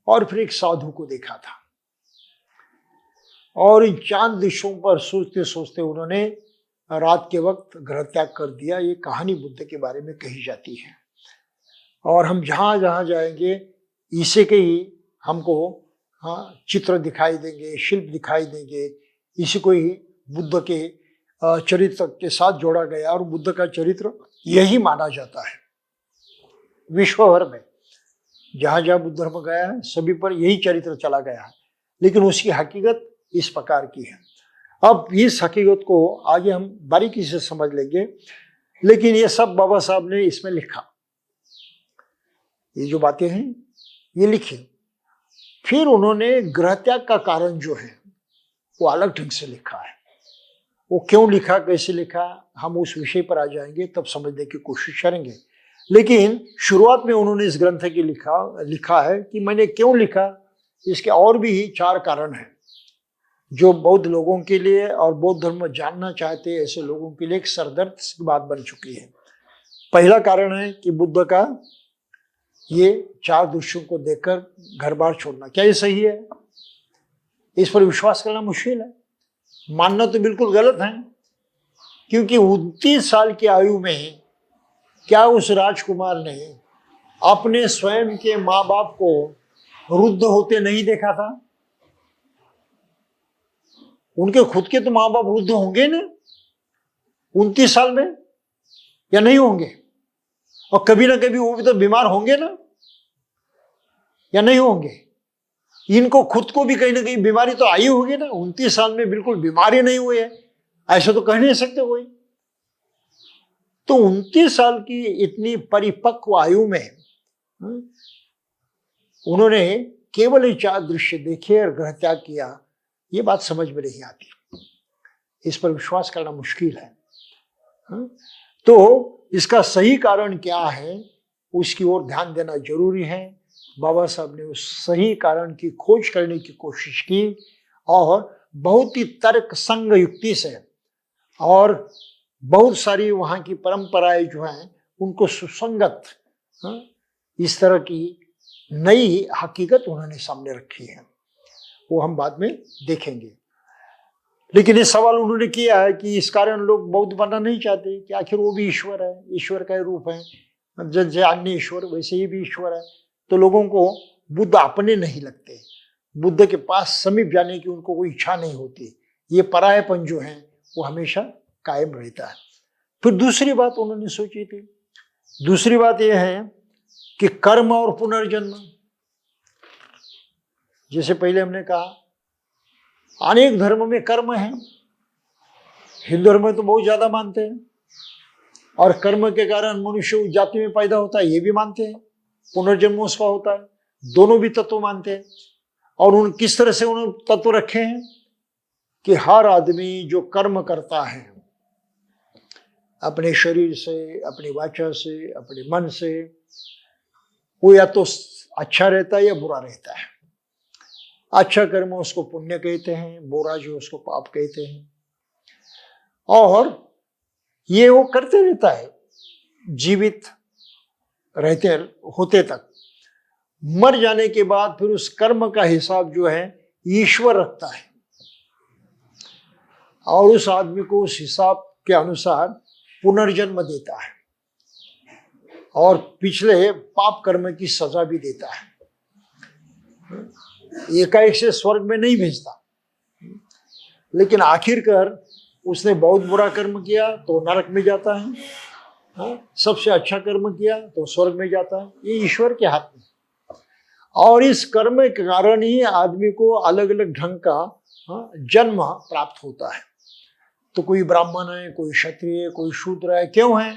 और फिर एक साधु को देखा था। और इन 4 दिशों पर सोचते सोचते उन्होंने रात के वक्त गृह त्याग कर दिया। ये कहानी बुद्ध के बारे में कही जाती है। और हम जहाँ जहाँ जाएंगे इसे के ही हमको चित्र दिखाई देंगे, शिल्प दिखाई देंगे, इसी को ही बुद्ध के चरित्र के साथ जोड़ा गया और बुद्ध का चरित्र यही माना जाता है। विश्व भर में जहां जहां बुद्ध धर्म गया है सभी पर यही चरित्र चला गया है, लेकिन उसकी हकीकत इस प्रकार की है। अब इस हकीकत को आगे हम बारीकी से समझ लेंगे, लेकिन ये सब बाबा साहब ने इसमें लिखा, ये जो बातें हैं ये लिखी। फिर उन्होंने गृह त्याग का कारण जो है वो अलग ढंग से लिखा है। वो क्यों लिखा, कैसे लिखा, हम उस विषय पर आ जाएंगे, तब समझने की कोशिश करेंगे। लेकिन शुरुआत में उन्होंने इस ग्रंथ की लिखा है कि मैंने क्यों लिखा, इसके और भी 4 कारण हैं जो बौद्ध लोगों के लिए और बौद्ध धर्म जानना चाहते हैं ऐसे लोगों के लिए एक सरदर्द की बात बन चुकी है। पहला कारण है कि बुद्ध का ये 4 दृश्यों को देखकर घर बार छोड़ना, क्या ये सही है? इस पर विश्वास करना मुश्किल है, मानना तो बिल्कुल गलत है। क्योंकि 29 साल की आयु में क्या उस राजकुमार ने अपने स्वयं के माँ बाप को रुद्ध होते नहीं देखा था? उनके खुद के तो माँ बाप रुद्ध होंगे ना 29 साल में, या नहीं होंगे? और कभी ना कभी वो भी तो बीमार होंगे ना, या नहीं होंगे? इनको खुद को भी कहीं ना कहीं बीमारी तो आई होगी ना। 29 साल में बिल्कुल बीमारी नहीं हुई है ऐसा तो कह नहीं सकते कोई। तो 29 साल की इतनी परिपक्व आयु में उन्होंने केवल ये 4 दृश्य देखे और गृह त्याग किया, ये बात समझ में नहीं आती, इस पर विश्वास करना मुश्किल है। तो इसका सही कारण क्या है उसकी ओर ध्यान देना जरूरी है। बाबा साहब ने उस सही कारण की खोज करने की कोशिश की और बहुत ही तर्क संग युक्ति से और बहुत सारी वहाँ की परंपराएं जो हैं उनको सुसंगत इस तरह की नई हकीकत उन्होंने सामने रखी है, वो हम बाद में देखेंगे। लेकिन ये सवाल उन्होंने किया है कि इस कारण लोग बौद्ध बनना नहीं चाहते कि आखिर वो भी ईश्वर है, ईश्वर का रूप है, जैसे अन्य ईश्वर वैसे ही भी ईश्वर है। तो लोगों को बुद्ध अपने नहीं लगते, बुद्ध के पास समीप जाने की उनको कोई इच्छा नहीं होती, ये परायपन जो है वो हमेशा कायम रहता है। फिर दूसरी बात उन्होंने सोची थी, दूसरी बात यह है कि कर्म और पुनर्जन्म, जैसे पहले हमने कहा अनेक धर्म में कर्म है, हिंदू धर्म में तो बहुत ज्यादा मानते हैं, और कर्म के कारण मनुष्य उस जाति में पैदा होता है ये भी मानते हैं, पुनर्जन्म उसका होता है, दोनों भी तत्व मानते हैं। और उन किस तरह से उन्होंने तत्व रखे हैं कि हर आदमी जो कर्म करता है अपने शरीर से, अपनी वाचा से, अपने मन से, वो या तो अच्छा रहता है या बुरा रहता है। अच्छा कर्म उसको पुण्य कहते हैं, बुरा जो उसको पाप कहते हैं। और ये वो करते रहता है जीवित रहते होते तक। मर जाने के बाद फिर उस कर्म का हिसाब जो है ईश्वर रखता है और उस आदमी को उस हिसाब के अनुसार पुनर्जन्म देता है और पिछले पाप कर्म की सजा भी देता है। एकाएक से स्वर्ग में नहीं भेजता, लेकिन आखिरकार उसने बहुत बुरा कर्म किया तो नरक में जाता है, सबसे अच्छा कर्म किया तो स्वर्ग में जाता है। ये ईश्वर के हाथ में। और इस कर्म के कारण ही आदमी को अलग अलग ढंग का जन्म प्राप्त होता है। तो कोई ब्राह्मण है, कोई क्षत्रिय, कोई शूद्र है, क्यों है?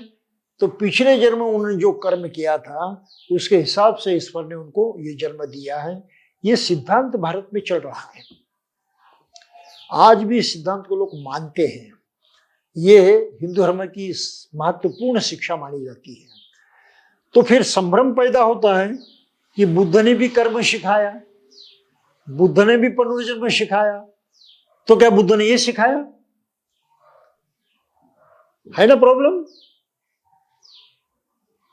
तो पिछले जन्म उन्होंने जो कर्म किया था उसके हिसाब से ईश्वर ने उनको ये जन्म दिया है। ये सिद्धांत भारत में चल रहा है, आज भी इस सिद्धांत को लोग मानते हैं। ये हिंदू धर्म की महत्वपूर्ण शिक्षा मानी जाती है। तो फिर संभ्रम पैदा होता है कि बुद्ध ने भी कर्म सिखाया, बुद्ध ने भी पुनर्जन्म सिखाया, तो क्या बुद्ध ने ये सिखाया? है ना प्रॉब्लम?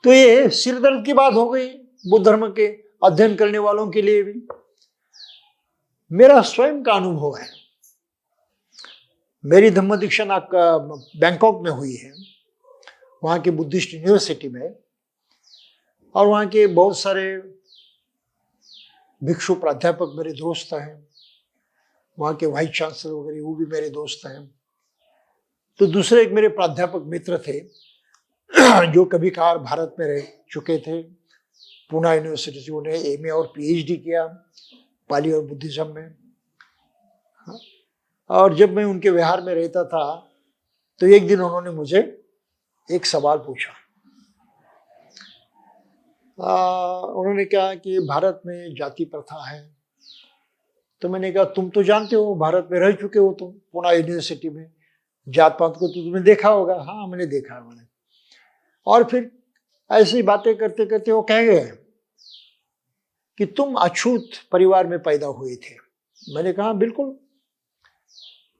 तो ये सिरदर्द की बात हो गई बुद्ध धर्म के अध्ययन करने वालों के लिए भी। मेरा स्वयं का अनुभव है, मेरी धम्म दीक्षा बैंकॉक में हुई है, वहाँ की बुद्धिस्ट यूनिवर्सिटी में, और वहाँ के बहुत सारे भिक्षु प्राध्यापक मेरे दोस्त हैं, वहाँ के वाइस चांसलर वगैरह वो भी मेरे दोस्त हैं। तो दूसरे एक मेरे प्राध्यापक मित्र थे जो कभी कभार भारत में रह चुके थे। पूना यूनिवर्सिटी से उन्हें एमए और पीएचडी किया पाली और बुद्धिज्म में। और जब मैं उनके विहार में रहता था तो एक दिन उन्होंने मुझे एक सवाल पूछा। उन्होंने कहा कि भारत में जाति प्रथा है। तो मैंने कहा तुम तो जानते हो, भारत में रह चुके हो तुम, पूना यूनिवर्सिटी में, जात पात को तो तुमने देखा होगा। हाँ मैंने देखा है मैंने। और फिर ऐसी बातें करते करते वो कह गए कि तुम अछूत परिवार में पैदा हुए थे। मैंने कहा बिल्कुल।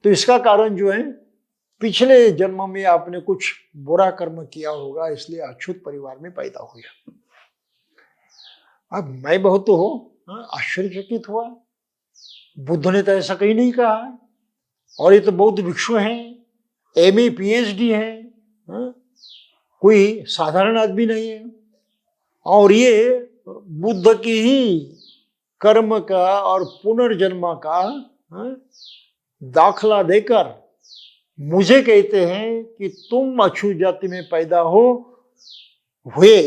तो इसका कारण जो है, पिछले जन्म में आपने कुछ बुरा कर्म किया होगा, इसलिए अछूत परिवार में पैदा हुए। अब मैं बहुत तो आश्चर्यचकित हुआ। बुद्ध ने तो ऐसा कहीं नहीं कहा, और ये तो बौद्ध भिक्षु हैं, एमए पीएचडी हैं, कोई साधारण आदमी नहीं है। और ये बुद्ध की ही कर्म का और पुनर्जन्म का दाखला देकर मुझे कहते हैं कि तुम अछूत जाति में पैदा हुए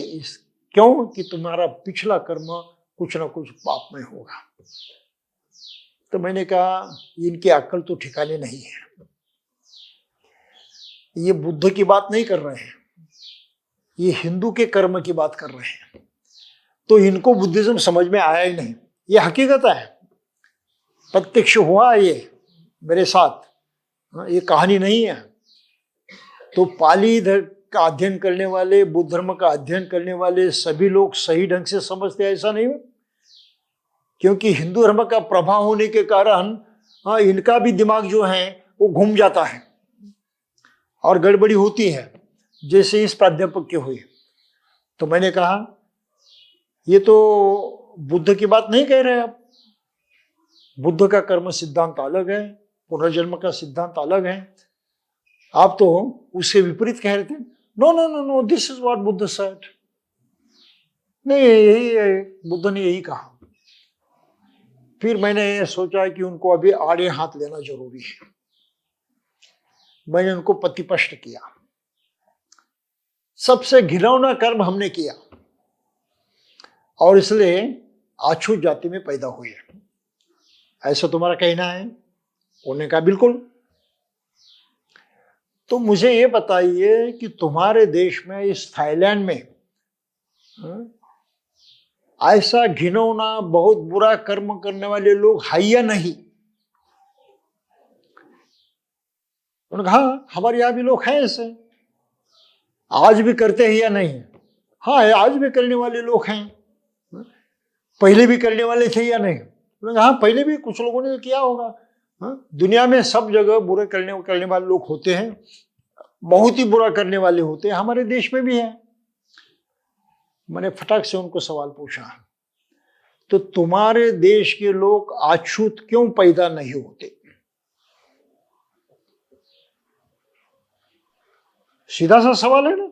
क्यों कि तुम्हारा पिछला कर्म कुछ ना कुछ पाप में होगा। तो मैंने कहा इनकी अक्ल तो ठिकाने नहीं है, ये बुद्ध की बात नहीं कर रहे हैं, ये हिंदू के कर्म की बात कर रहे हैं। तो इनको बुद्धिज्म समझ में आया ही नहीं। ये हकीकत है, प्रत्यक्ष हुआ ये मेरे साथ, ये कहानी नहीं है। तो पाली का अध्ययन करने वाले, बुद्ध धर्म का अध्ययन करने वाले सभी लोग सही ढंग से समझते हैं ऐसा नहीं हो, क्योंकि हिंदू धर्म का प्रभाव होने के कारण इनका भी दिमाग जो है वो घूम जाता है और गड़बड़ी होती है, जैसे इस प्राध्यापक के हुई। तो मैंने कहा ये तो बुद्ध की बात नहीं कह रहे आप। बुद्ध का कर्म सिद्धांत अलग है, पुनर्जन्म का सिद्धांत अलग है। आप तो उससे विपरीत कह रहे थे। No no no no, this is what Buddha said. नहीं, यही बुद्ध ने यही कहा। फिर मैंने सोचा कि उनको अभी आड़े हाथ लेना जरूरी है। मैंने उनको प्रतिपष्ट किया। सबसे घिनौना कर्म हमने किया और इसलिए अछूत जाति में पैदा हुए, ऐसा तुम्हारा कहना है? उन्होंने कहा बिल्कुल। तो मुझे ये बताइए कि तुम्हारे देश में, इस थाईलैंड में ऐसा घिनौना बहुत बुरा कर्म करने वाले लोग है या नहीं? उन्होंने कहा हमारे यहां भी लोग हैं ऐसे, आज भी करते हैं या नहीं? हाँ, आज भी करने वाले लोग हैं। पहले भी करने वाले थे या नहीं? उन्होंने कहा हाँ, पहले भी कुछ लोगों ने किया होगा। दुनिया में सब जगह बुरे करने वाले लोग होते हैं, बहुत ही बुरा करने वाले होते हैं, हमारे देश में भी है। मैंने फटाक से उनको सवाल पूछा, तो तुम्हारे देश के लोग अछूत क्यों पैदा नहीं होते? सीधा सा सवाल है ना।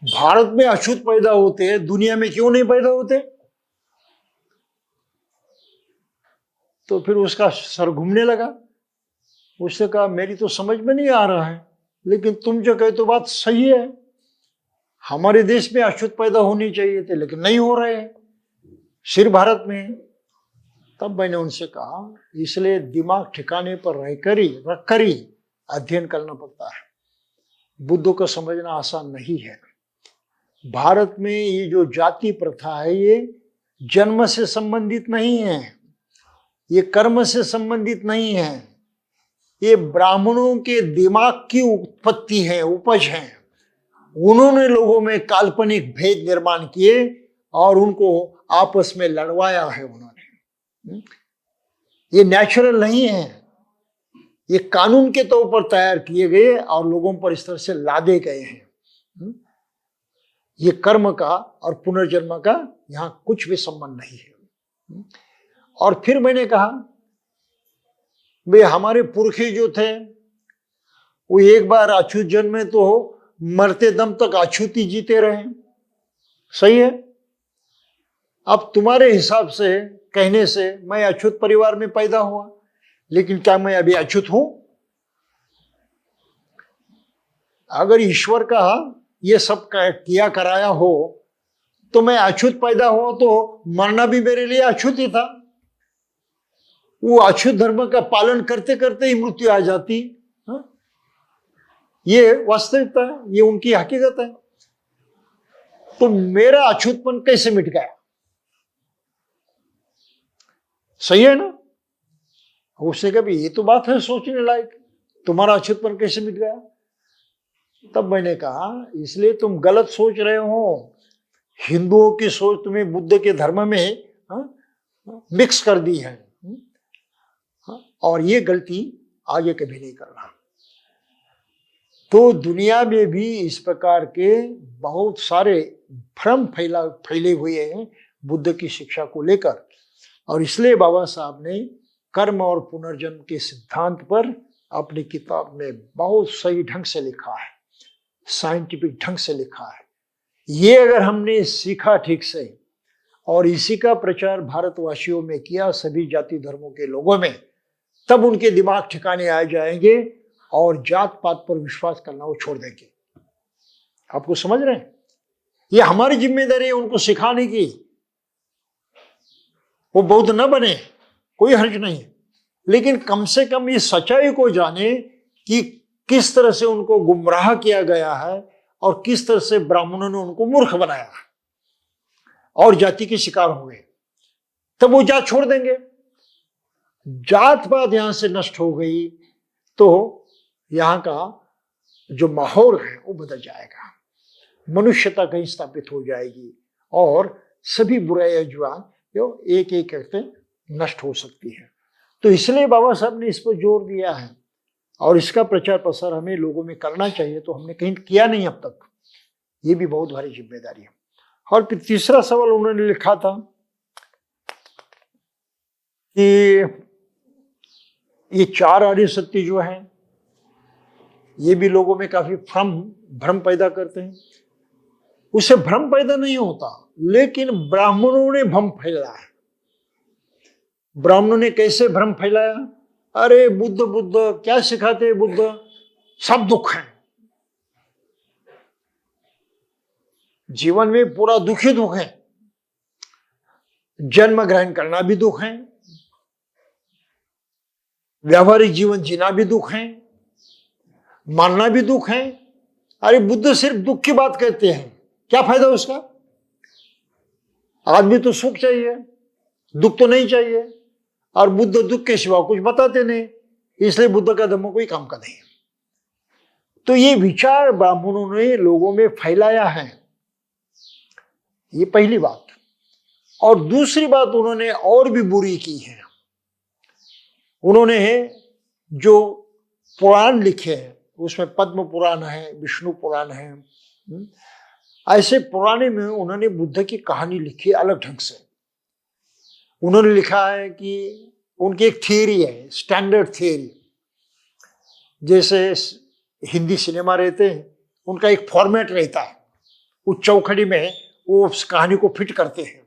भारत में अछूत पैदा होते हैं, दुनिया में क्यों नहीं पैदा होते? तो फिर उसका सर घूमने लगा। उसने कहा मेरी तो समझ में नहीं आ रहा है, लेकिन तुम जो कहते हो बात सही है। हमारे देश में अछूत पैदा होनी चाहिए थे, लेकिन नहीं हो रहे हैं, सिर्फ भारत में। तब मैंने उनसे कहा इसलिए दिमाग ठिकाने पर रखकर ही अध्ययन करना पड़ता है। बुद्ध को समझना आसान नहीं है। भारत में ये जो जाति प्रथा है, ये जन्म से संबंधित नहीं है, ये कर्म से संबंधित नहीं है, ये ब्राह्मणों के दिमाग की उत्पत्ति है, उपज है। उन्होंने लोगों में काल्पनिक भेद निर्माण किए और उनको आपस में लड़वाया है उन्होंने। ये नेचुरल नहीं है, ये कानून के तौर पर तैयार किए गए और लोगों पर इस तरह से लादे गए हैं। ये कर्म का और पुनर्जन्म का यहां कुछ भी संबंध नहीं है। और फिर मैंने कहा वे हमारे पुरखे जो थे वो एक बार अछूत जन्म में तो मरते दम तक अछूत ही जीते रहे, सही है। अब तुम्हारे हिसाब से कहने से मैं अछूत परिवार में पैदा हुआ, लेकिन क्या मैं अभी अछूत हूं? अगर ईश्वर का ये सब किया कराया हो तो मैं अछूत पैदा हुआ तो मरना भी मेरे लिए अछूत ही था। वो अछूत धर्म का पालन करते करते ही मृत्यु आ जाती। हाँ? ये वास्तविकता है, ये उनकी हकीकत है। तो मेरा अछूतपन कैसे मिट गया? सही है ना? उसने कहा ये तो बात है सोचने लायक, तुम्हारा अछूतपन कैसे मिट गया? तब मैंने कहा इसलिए तुम गलत सोच रहे हो। हिंदुओं की सोच तुम्हें बुद्ध के धर्म में मिक्स कर दी है, और ये गलती आगे कभी नहीं करना। तो दुनिया में भी इस प्रकार के बहुत सारे भ्रम फैले हुए हैं बुद्ध की शिक्षा को लेकर, और इसलिए बाबा साहब ने कर्म और पुनर्जन्म के सिद्धांत पर अपनी किताब में बहुत सही ढंग से लिखा है, साइंटिफिक ढंग से लिखा है। ये अगर हमने सीखा ठीक से और इसी का प्रचार भारतवासियों में किया, सभी जाति धर्मों के लोगों में, तब उनके दिमाग ठिकाने आ जाएंगे और जात पात पर विश्वास करना वो छोड़ देंगे। आपको समझ रहे हैं? ये हमारी जिम्मेदारी है उनको सिखाने की। वो बौद्ध न बने, कोई हर्ज नहीं है, लेकिन कम से कम इस सच्चाई को जाने कि किस तरह से उनको गुमराह किया गया है और किस तरह से ब्राह्मणों ने उनको मूर्ख बनाया और जाति के शिकार हुए। तब वो जात छोड़ देंगे। जात पात यहां से नष्ट हो गई तो यहां का जो माहौल है वो बदल जाएगा, मनुष्यता कहीं स्थापित हो जाएगी और सभी बुराइयां जो एक एक करके नष्ट हो सकती है। तो इसलिए बाबा साहब ने इस पर जोर दिया है और इसका प्रचार प्रसार हमें लोगों में करना चाहिए। तो हमने कहीं किया नहीं अब तक, ये भी बहुत भारी जिम्मेदारी है। और फिर तीसरा सवाल उन्होंने लिखा था कि ये चार आर्य सत्य जो है ये भी लोगों में काफी भ्रम पैदा करते हैं। उससे भ्रम पैदा नहीं होता, लेकिन ब्राह्मणों ने भ्रम फैलाया है। ब्राह्मणों ने कैसे भ्रम फैलाया? अरे बुद्ध बुद्ध क्या सिखाते? बुद्ध सब दुख है, जीवन में पूरा दुख ही दुख है। जन्म ग्रहण करना भी दुख है, व्यावहारिक जीवन जीना भी दुख है, मानना भी दुख है। अरे बुद्ध सिर्फ दुख की बात कहते हैं, क्या फायदा उसका? आदमी तो सुख चाहिए, दुख तो नहीं चाहिए। और बुद्ध दुख के सिवा कुछ बताते नहीं, इसलिए बुद्ध का धर्म कोई काम का नहीं। तो ये विचार ब्राह्मणों ने लोगों में फैलाया है, ये पहली बात। और दूसरी बात उन्होंने और भी बुरी की है। उन्होंने जो पुराण लिखे हैं उसमें पद्म पुराण है, विष्णु पुराण है, ऐसे पुराने में उन्होंने बुद्ध की कहानी लिखी अलग ढंग से। उन्होंने लिखा है कि उनकी एक थियरी है, स्टैंडर्ड थियरी। जैसे हिंदी सिनेमा रहते हैं, उनका एक फॉर्मेट रहता है, उस चौखड़ी में वो उस कहानी को फिट करते हैं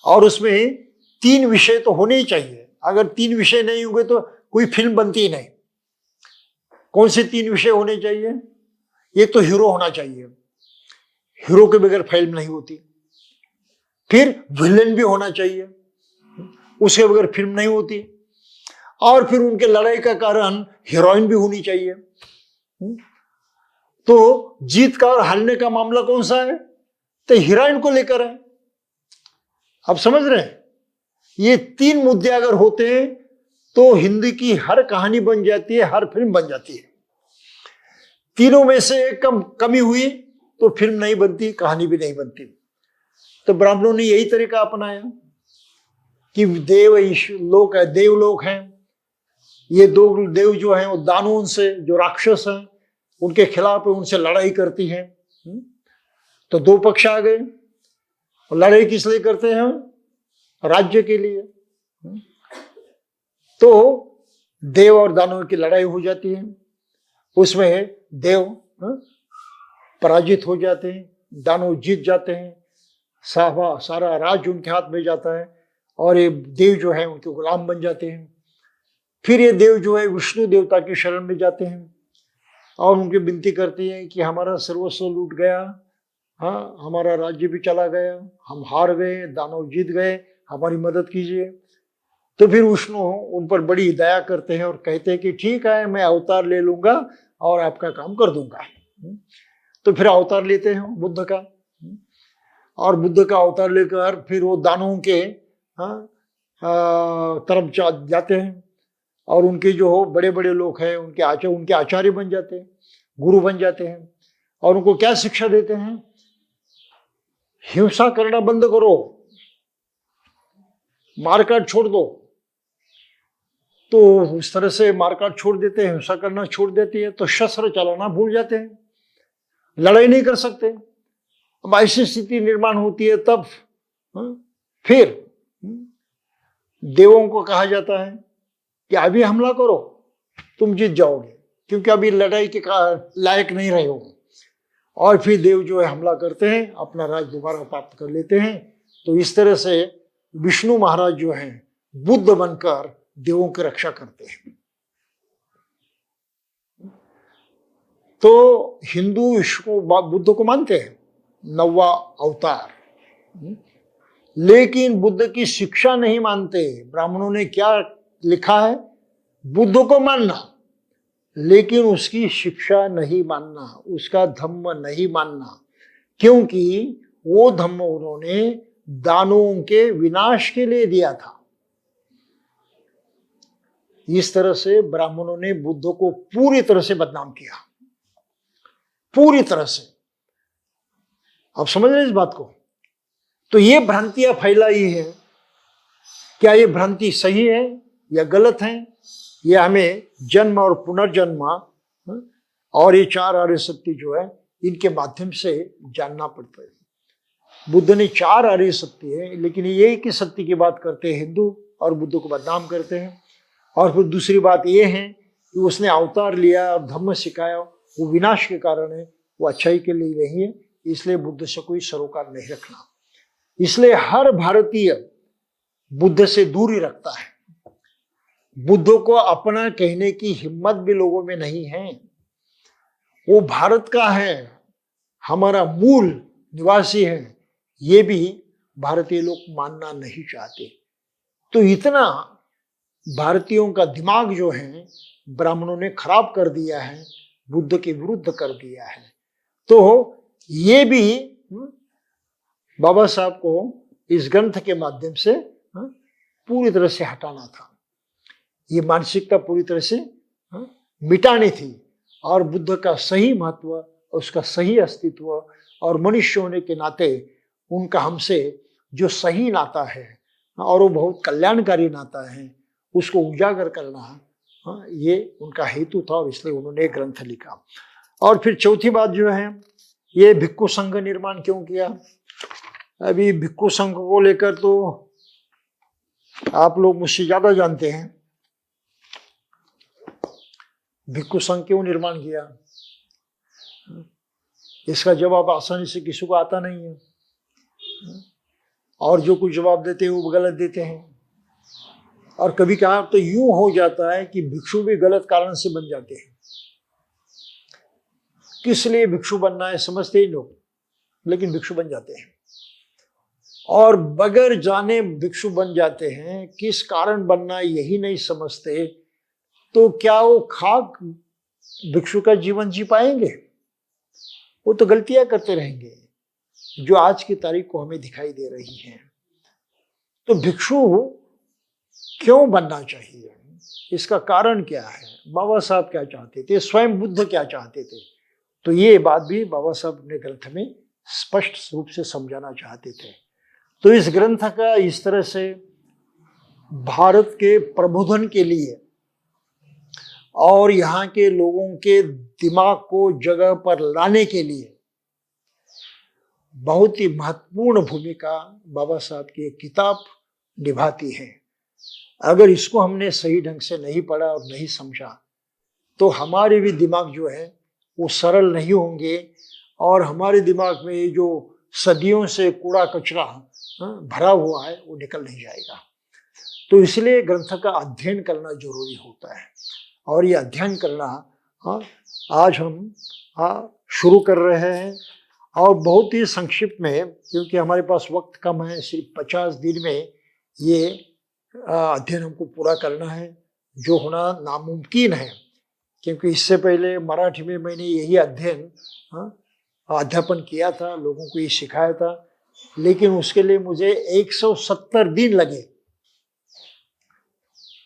और उसमें 3 विषय तो होने ही चाहिए। अगर 3 विषय नहीं होंगे तो कोई फिल्म बनती ही नहीं। कौन से 3 विषय होने चाहिए? एक तो हीरो होना चाहिए, हीरो के बगैर फिल्म नहीं होती। फिर विलेन भी होना चाहिए, उसके बगैर फिल्म नहीं होती। और फिर उनके लड़ाई का कारण हीरोइन भी होनी चाहिए। तो जीत का और हारने का मामला कौन सा है? तो हीरोइन को लेकर है। आप समझ रहे हैं? ये 3 मुद्दे अगर होते हैं तो हिंदी की हर कहानी बन जाती है, हर फिल्म बन जाती है। तीनों में से एक कमी हुई तो फिल्म नहीं बनती, कहानी भी नहीं बनती। तो ब्राह्मणों ने यही तरीका अपनाया कि देवलोक हैं, ये 2 देव जो हैं वो दानवों से, जो राक्षस हैं उनके खिलाफ उनसे लड़ाई करती हैं। तो 2 पक्ष आ गए। लड़ाई किस लिए करते हैं? राज्य के लिए। तो देव और दानव की लड़ाई हो जाती है, उसमें देव पराजित हो जाते हैं, दानव जीत जाते हैं, सारा राज्य उनके हाथ में जाता है और ये देव जो है उनके गुलाम बन जाते हैं। फिर ये देव जो है विष्णु देवता की शरण में जाते हैं। और उनकी विनती करते हैं कि हमारा सर्वस्व लूट गया, हाँ हमारा राज्य भी चला गया, हम हार गए, दानव जीत गए, हमारी मदद कीजिए। तो फिर विष्णु उन पर बड़ी दया करते हैं और कहते हैं कि ठीक है, मैं अवतार ले लूंगा और आपका काम कर दूंगा। तो फिर अवतार लेते हैं बुद्ध का, और बुद्ध का अवतार लेकर फिर वो दानवों के तरफ जाते हैं, और उनके जो हो बड़े बड़े लोग हैं उनके आचार्य बन जाते हैं, गुरु बन जाते हैं, और उनको क्या शिक्षा देते हैं? हिंसा करना बंद करो, मारकाट छोड़ दो। तो उस तरह से मारकाट छोड़ देते हैं, हिंसा करना छोड़ देती है, तो शस्त्र चलाना भूल जाते हैं, लड़ाई नहीं कर सकते। अब ऐसी स्थिति निर्माण होती है, तब फिर देवों को कहा जाता है कि अभी हमला करो, तुम जीत जाओगे, क्योंकि अभी लड़ाई के लायक नहीं रहे हो। और फिर देव जो है हमला करते हैं, अपना राज दोबारा प्राप्त कर लेते हैं। तो इस तरह से विष्णु महाराज जो हैं बुद्ध बनकर देवों की रक्षा करते हैं। तो हिंदू इसको बुद्ध को मानते हैं 9वां अवतार, लेकिन बुद्ध की शिक्षा नहीं मानते। ब्राह्मणों ने क्या लिखा है? बुद्ध को मानना, लेकिन उसकी शिक्षा नहीं मानना, उसका धम्म नहीं मानना, क्योंकि वो धम्म उन्होंने दानवों के विनाश के लिए दिया था। इस तरह से ब्राह्मणों ने बुद्ध को पूरी तरह से बदनाम किया, पूरी तरह से। आप समझ रहे हैं इस बात को? तो ये भ्रांतियां फैलाई है। क्या ये भ्रांति सही है या गलत है? ये हमें जन्म और पुनर्जन्म और ये 4 आर्य सत्य जो है इनके माध्यम से जानना पड़ता है। बुद्ध ने 4 आर्य सत्य है, लेकिन ये एक ही सत्य की बात करते हैं हिंदू, और बुद्ध को बदनाम करते हैं। और फिर दूसरी बात ये है कि उसने अवतार लिया और धम्म सिखाया, वो विनाश के कारण है, वो अच्छाई के लिए नहीं है। इसलिए बुद्ध से कोई सरोकार नहीं रखना। इसलिए हर भारतीय बुद्ध से दूरी रखता है। बुद्ध को अपना कहने की हिम्मत भी लोगों में नहीं है। वो भारत का है, हमारा मूल निवासी है, ये भी भारतीय लोग मानना नहीं चाहते। तो इतना भारतीयों का दिमाग जो है ब्राह्मणों ने खराब कर दिया है, बुद्ध के विरुद्ध कर दिया है। तो ये भी बाबा साहब को इस ग्रंथ के माध्यम से पूरी तरह से हटाना था। ये मानसिकता पूरी तरह से मिटानी थी, और बुद्ध का सही महत्व, उसका सही अस्तित्व, और मनुष्य होने के नाते उनका हमसे जो सही नाता है और वो बहुत कल्याणकारी नाता है, उसको उजागर करना ये उनका हेतु था, और इसलिए उन्होंने एक ग्रंथ लिखा। और फिर चौथी बात जो है, ये भिक्खु संघ निर्माण क्यों किया? अभी भिक्खु संघ को लेकर तो आप लोग मुझसे ज्यादा जानते हैं। भिक्खु संघ क्यों निर्माण किया, इसका जवाब आसानी से किसी को आता नहीं है, और जो कुछ जवाब देते हैं वो गलत देते हैं। और कभी कभार तो यूं हो जाता है कि भिक्षु भी गलत कारण से बन जाते हैं। किस लिए भिक्षु बनना है समझते ही लोग, लेकिन भिक्षु बन जाते हैं, और बगैर जाने भिक्षु बन जाते हैं। किस कारण बनना यही नहीं समझते, तो क्या वो खाक भिक्षु का जीवन जी पाएंगे? वो तो गलतियां करते रहेंगे जो आज की तारीख को हमें दिखाई दे रही हैं। तो भिक्षु क्यों बनना चाहिए, इसका कारण क्या है, बाबा साहब क्या चाहते थे, स्वयं बुद्ध क्या चाहते थे? तो ये बात भी बाबा साहब ने ग्रंथ में स्पष्ट रूप से समझाना चाहते थे। तो इस ग्रंथ का इस तरह से भारत के प्रबोधन के लिए और यहाँ के लोगों के दिमाग को जगह पर लाने के लिए बहुत ही महत्वपूर्ण भूमिका बाबा साहब की एक किताब निभाती है। अगर इसको हमने सही ढंग से नहीं पढ़ा और नहीं समझा, तो हमारे भी दिमाग जो है वो सरल नहीं होंगे, और हमारे दिमाग में ये जो सदियों से कूड़ा कचरा भरा हुआ है वो निकल नहीं जाएगा। तो इसलिए ग्रंथ का अध्ययन करना जरूरी होता है, और ये अध्ययन करना आज हम शुरू कर रहे हैं और बहुत ही संक्षिप्त में, क्योंकि हमारे पास वक्त कम है, सिर्फ 50 दिन में ये अध्ययन हमको पूरा करना है, जो होना नामुमकिन है, क्योंकि इससे पहले मराठी में मैंने यही अध्यापन किया था, लोगों को ये सिखाया था, लेकिन उसके लिए मुझे 170 दिन लगे।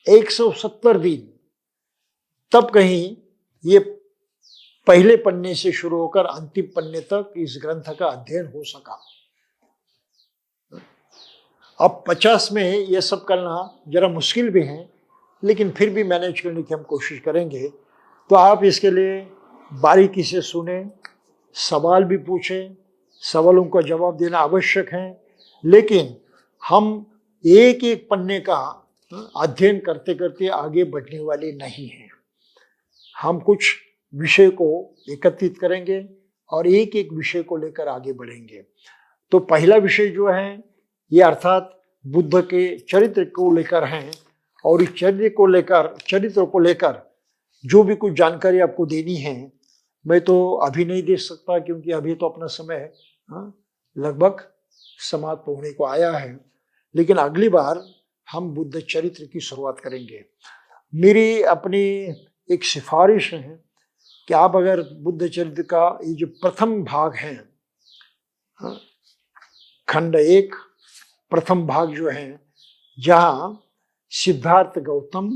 170 दिन, तब कहीं ये पहले पन्ने से शुरू होकर अंतिम पन्ने तक इस ग्रंथ का अध्ययन हो सका। अब 50 में ये सब करना जरा मुश्किल भी है, लेकिन फिर भी मैनेज करने की हम कोशिश करेंगे। तो आप इसके लिए बारीकी से सुने, सवाल भी पूछें, सवालों का जवाब देना आवश्यक है, लेकिन हम एक एक पन्ने का अध्ययन करते करते आगे बढ़ने वाले नहीं हैं। हम कुछ विषय को एकत्रित करेंगे और एक एक विषय को लेकर आगे बढ़ेंगे। तो पहला विषय जो है ये अर्थात बुद्ध के चरित्र को लेकर है, और इस चरित्र को लेकर जो भी कुछ जानकारी आपको देनी है, मैं तो अभी नहीं दे सकता, क्योंकि अभी तो अपना समय लगभग समाप्त होने को आया है, लेकिन अगली बार हम बुद्ध चरित्र की शुरुआत करेंगे। मेरी अपनी एक सिफारिश है कि आप अगर बुद्ध चरित्र का ये जो प्रथम भाग है, खंड 1 प्रथम भाग जो है, जहां सिद्धार्थ गौतम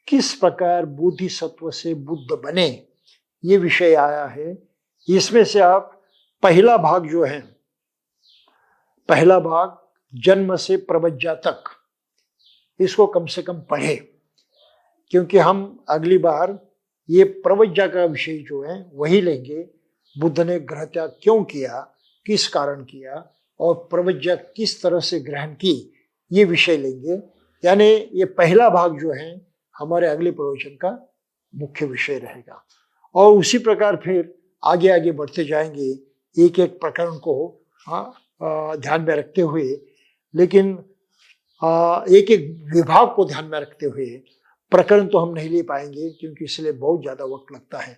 किस प्रकार बोधिसत्व से बुद्ध बने, ये विषय आया है। इसमें से आप पहला भाग जो है, पहला भाग जन्म से प्रवज्जा तक, इसको कम से कम पढ़े, क्योंकि हम अगली बार ये प्रवज्जा का विषय जो है वही लेंगे। बुद्ध ने ग्रह त्याग क्यों किया, किस कारण किया, और प्रवज्जा किस तरह से ग्रहण की, ये विषय लेंगे। यानी ये पहला भाग जो है हमारे अगले प्रवचन का मुख्य विषय रहेगा, और उसी प्रकार फिर आगे आगे बढ़ते जाएंगे, एक एक प्रकरण को ध्यान में रखते हुए, लेकिन एक एक विभाग को ध्यान में रखते हुए। प्रकरण तो हम नहीं ले पाएंगे, क्योंकि इसलिए बहुत ज्यादा वक्त लगता है,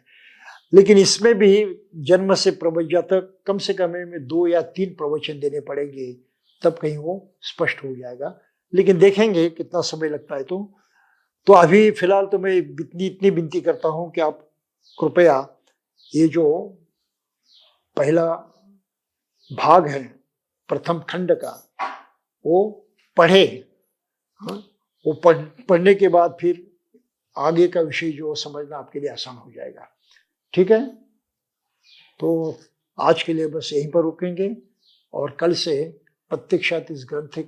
लेकिन इसमें भी जन्म से प्रवज्जा तक कम से कम में 2 या 3 प्रवचन देने पड़ेंगे, तब कहीं वो स्पष्ट हो जाएगा। लेकिन देखेंगे कितना समय लगता है। तो अभी फिलहाल तो मैं इतनी विनती करता हूं कि आप कृपया ये जो पहला भाग है प्रथम खंड का, वो पढ़े। वो पढ़ने के बाद फिर आगे का विषय जो समझना आपके लिए आसान हो जाएगा। ठीक है, तो आज के लिए बस यहीं पर रुकेंगे, और कल से प्रत्यक्षात इस ग्रंथ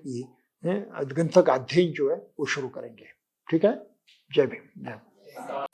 का अध्ययन जो है वो शुरू करेंगे। ठीक है, जय भीम।